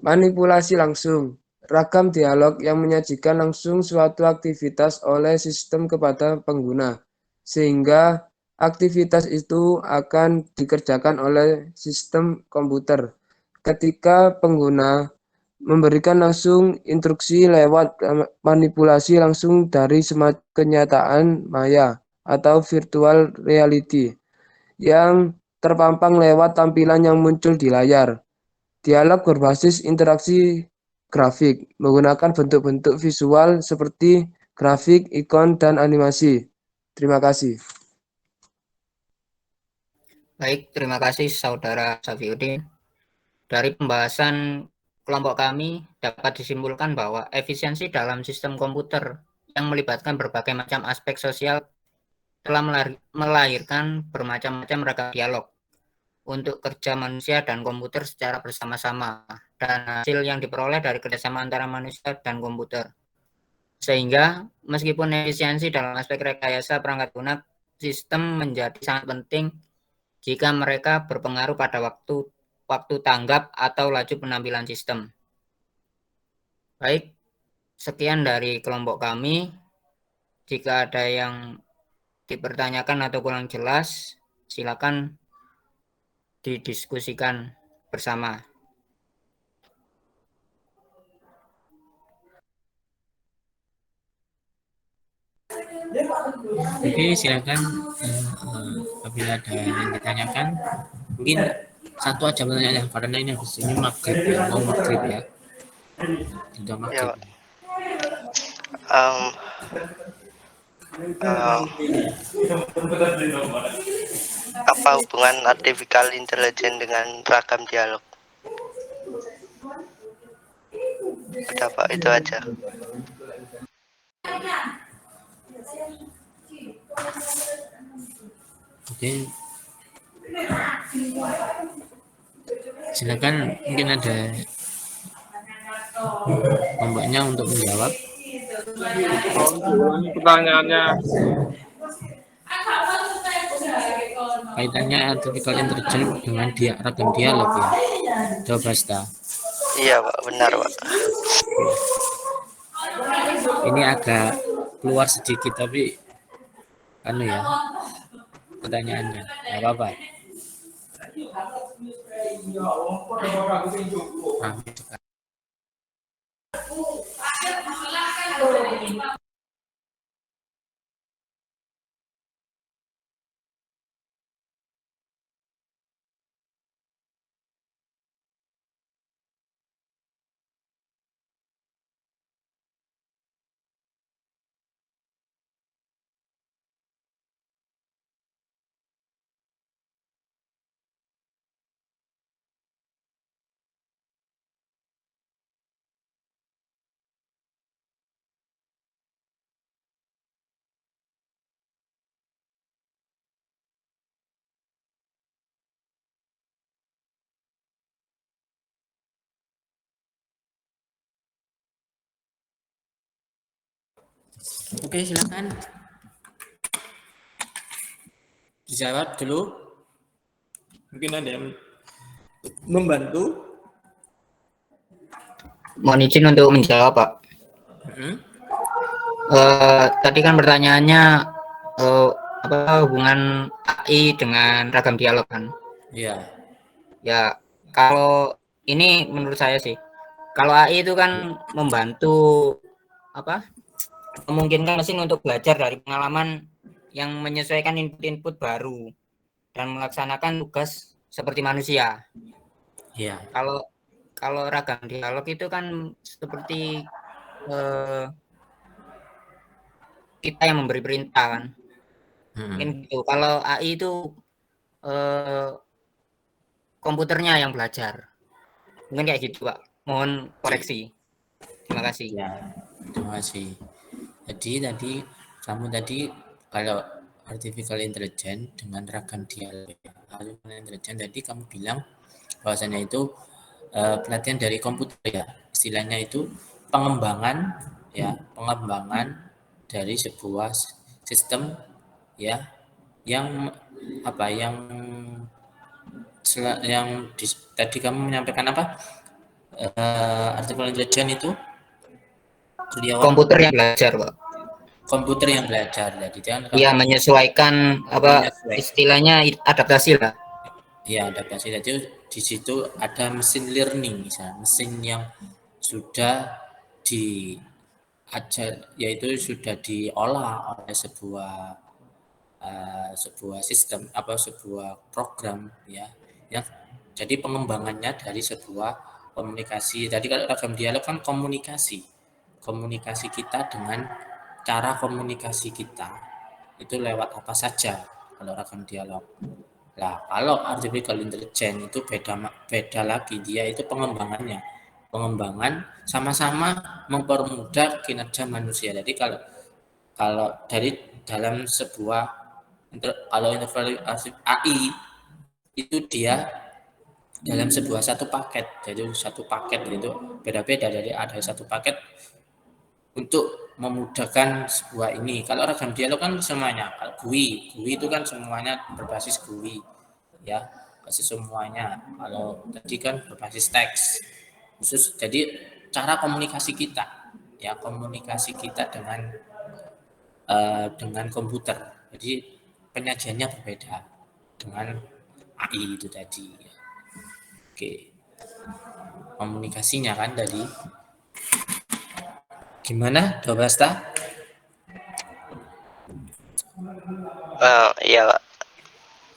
Manipulasi langsung. Ragam dialog yang menyajikan langsung suatu aktivitas oleh sistem kepada pengguna, sehingga aktivitas itu akan dikerjakan oleh sistem komputer. Ketika pengguna memberikan langsung instruksi lewat manipulasi langsung dari kenyataan maya atau virtual reality yang terpampang lewat tampilan yang muncul di layar. Dialog berbasis interaksi grafik menggunakan bentuk-bentuk visual seperti grafik, ikon, dan animasi. Terima kasih. Baik, terima kasih Saudara Safiuddin. Dari pembahasan kelompok kami dapat disimpulkan bahwa efisiensi dalam sistem komputer yang melibatkan berbagai macam aspek sosial telah melahirkan bermacam-macam ragam dialog untuk kerja manusia dan komputer secara bersama-sama dan hasil yang diperoleh dari kerjasama antara manusia dan komputer. Sehingga meskipun efisiensi dalam aspek rekayasa perangkat lunak sistem menjadi sangat penting jika mereka berpengaruh pada waktu tanggap atau laju penampilan sistem. Baik, sekian dari kelompok kami. Jika ada yang dipertanyakan atau kurang jelas, silakan didiskusikan bersama. Oke, silakan apabila ada yang ditanyakan, mungkin satu aja pertanyaannya karena ini habis ini maghrib ya, mau maghrib ya. Sudah maghrib. Apa hubungan artificial intelligence dengan ragam dialog? Udah Pak, itu aja. Oke. Silakan, mungkin ada kelompoknya untuk menjawab. Pertanyaannya. Kaitannya artificial intelligence dengan ragam dialog ya. Coba Basta. Iya Pak, benar Pak. Ini agak keluar sedikit tapi ya pertanyaannya, nggak apa-apa. Oke, silakan dijawab dulu. Mungkin ada yang membantu. Mohon izin untuk menjawab, Pak. Tadi kan pertanyaannya apa hubungan AI dengan ragam dialog kan? Iya. Ya, kalau ini menurut saya sih, kalau AI itu kan membantu memungkinkan mesin untuk belajar dari pengalaman yang menyesuaikan input-input baru dan melaksanakan tugas seperti manusia. Iya. Kalau ragam dialog itu kan seperti kita yang memberi perintah kan. Mungkin gitu. Kalau AI itu komputernya yang belajar. Mungkin kayak gitu, Pak. Mohon koreksi. Terima kasih. Ya, terima kasih. Jadi kamu kalau artificial intelligence dengan ragam dialog, artificial intelligence tadi kamu bilang bahwasanya itu pelatihan dari komputer ya, istilahnya itu pengembangan dari sebuah sistem ya yang tadi kamu menyampaikan apa? Artificial intelligence itu komputer yang belajar, Pak. Komputer yang belajar, jadi kan? Iya, menyesuaikan istilahnya adaptasi lah. Iya, adaptasi. Jadi di situ ada mesin learning, misalnya mesin yang sudah yaitu sudah diolah oleh sebuah sistem sebuah program ya yang jadi pengembangannya dari sebuah komunikasi. Tadi kalau ragam dialog kan komunikasi kita dengan cara komunikasi kita itu lewat apa saja kalau ragam dialog. Nah, kalau artificial intelligence itu beda lagi, dia itu pengembangan sama-sama mempermudah kinerja manusia. Jadi kalau dari dalam sebuah kalau interpretasi AI itu dia dalam sebuah satu paket. Jadi satu paket itu beda-beda, dari ada satu paket untuk memudahkan sebuah ini. Kalau ragam dialog kan semuanya. Kalau GUI itu kan semuanya berbasis GUI ya, basis semuanya. Kalau tadi kan berbasis teks. Khusus jadi cara komunikasi kita dengan komputer. Jadi penyajiannya berbeda dengan AI itu tadi. Oke. Komunikasinya kan tadi. Gimana, Dobasta? Iya, Pak.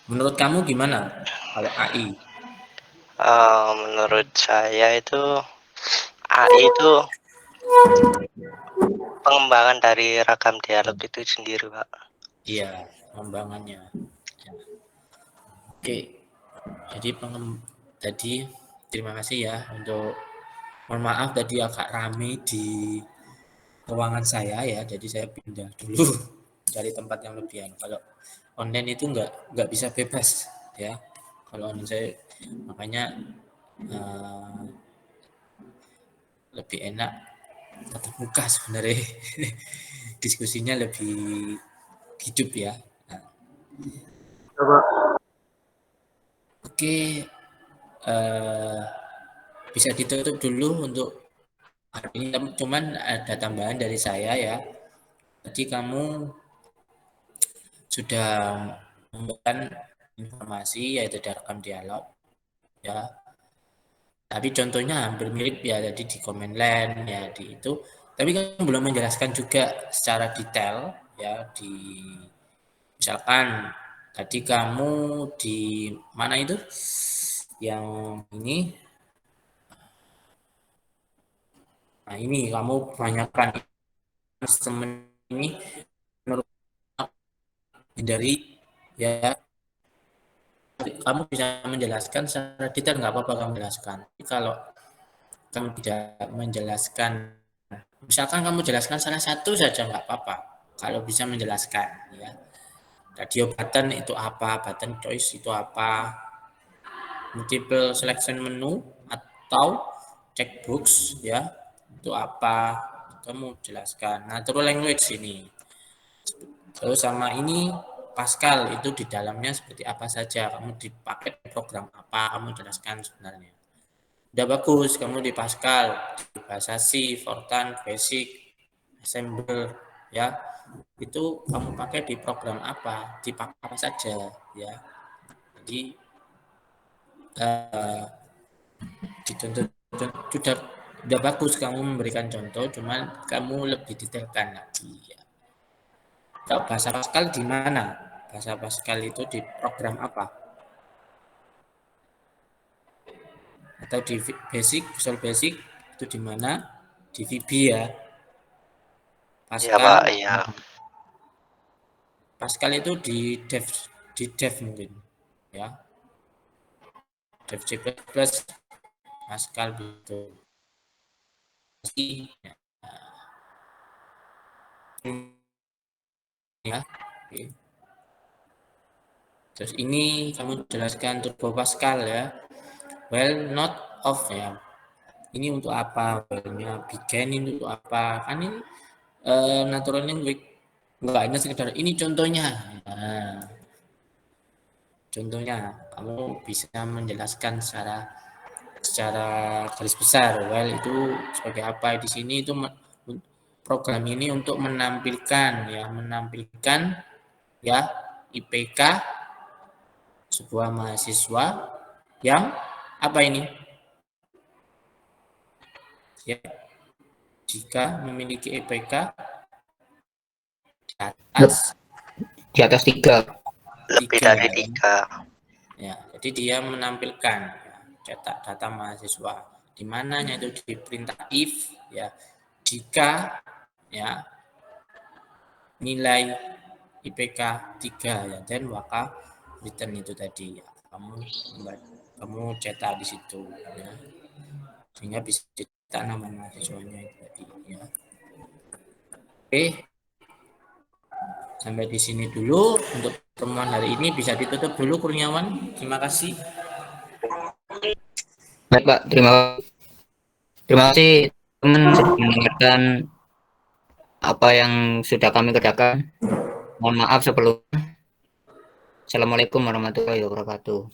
Menurut kamu gimana kalau AI? Menurut saya itu AI itu pengembangan dari ragam dialog itu sendiri, Pak. Iya, pengembangannya. Ya. Oke. Jadi terima kasih ya mohon maaf tadi agak rame di ruangan saya ya, jadi saya pindah dulu cari tempat yang lebih kalau online itu nggak bisa bebas ya, kalau online saya makanya lebih enak tatap muka sebenarnya diskusinya lebih hidup ya. Nah. Oke, bisa ditutup dulu untuk hari ini, cuman ada tambahan dari saya ya. Tadi kamu sudah memberikan informasi yaitu rekam dialog ya. Tapi contohnya hampir mirip ya tadi di comment line ya di itu. Tapi kamu belum menjelaskan juga secara detail ya misalkan tadi kamu di mana itu yang ini. Nah, ini kamu banyakkan sistem ini menurut dari ya kamu bisa menjelaskan secara detail nggak apa-apa kamu jelaskan. Kalau kamu tidak menjelaskan, misalkan kamu jelaskan salah satu saja nggak apa-apa. Kalau bisa menjelaskan ya. Radio button itu apa, button choice itu apa, multiple selection menu atau checkbox ya itu apa, kamu jelaskan. Natural language ini terus sama ini Pascal itu di dalamnya seperti apa saja, kamu dipakai program apa, kamu jelaskan sebenarnya. Udah bagus, kamu di Pascal, di bahasa C, Fortran, Basic, Assembler ya, itu kamu pakai di program apa, dipakai apa saja ya. Jadi sudah bagus kamu memberikan contoh, cuman kamu lebih detailkan lagi ya. Kalau bahasa Pascal di mana? Bahasa Pascal itu di program apa? Atau di Basic, Visual Basic itu di mana? Di VB ya. Pascal. Iya, Pak, iya. Pascal itu di dev mungkin ya. Dev C++, Pascal gitu. Ya. Oke. Terus ini kamu jelaskan Turbo Pascal ya. Well, not off ya. Ini untuk apa? Well-nya begin ini untuk apa? Kan ini natural language. Enggak, ini sekedar ini contohnya. Nah, contohnya kamu bisa menjelaskan secara garis besar. Well, itu sebagai apa di sini itu program ini untuk menampilkan ya IPK sebuah mahasiswa yang apa ini? ya, jika memiliki IPK di atas 3. Lebih dari 3. Ya, jadi dia menampilkan cetak data mahasiswa di mananya itu di perintah if ya, jika ya nilai IPK 3 ya, dan waka return itu tadi ya, kamu cetak di situ ya, sehingga bisa cetak nama mahasiswanya itu tadi ya. Oke, sampai di sini dulu untuk pertemuan hari ini. Bisa ditutup dulu Kurniawan, terima kasih. Baik Pak, terima kasih teman sudah mendengarkan apa yang sudah kami kerjakan. Mohon maaf sebelumnya. Assalamualaikum warahmatullahi wabarakatuh.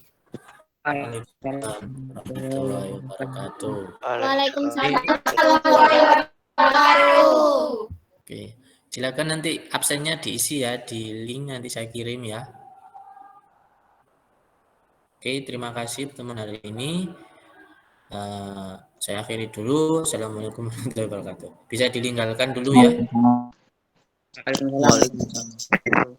Warahmatullahi wabarakatuh. Waalaikumsalam warahmatullahi wabarakatuh. Oke, silakan nanti absennya diisi ya di link, nanti saya kirim ya. Oke, terima kasih teman hari ini. Saya akhiri dulu. Assalamualaikum warahmatullahi wabarakatuh. Bisa ditinggalkan dulu ya. Waalaikumsalam.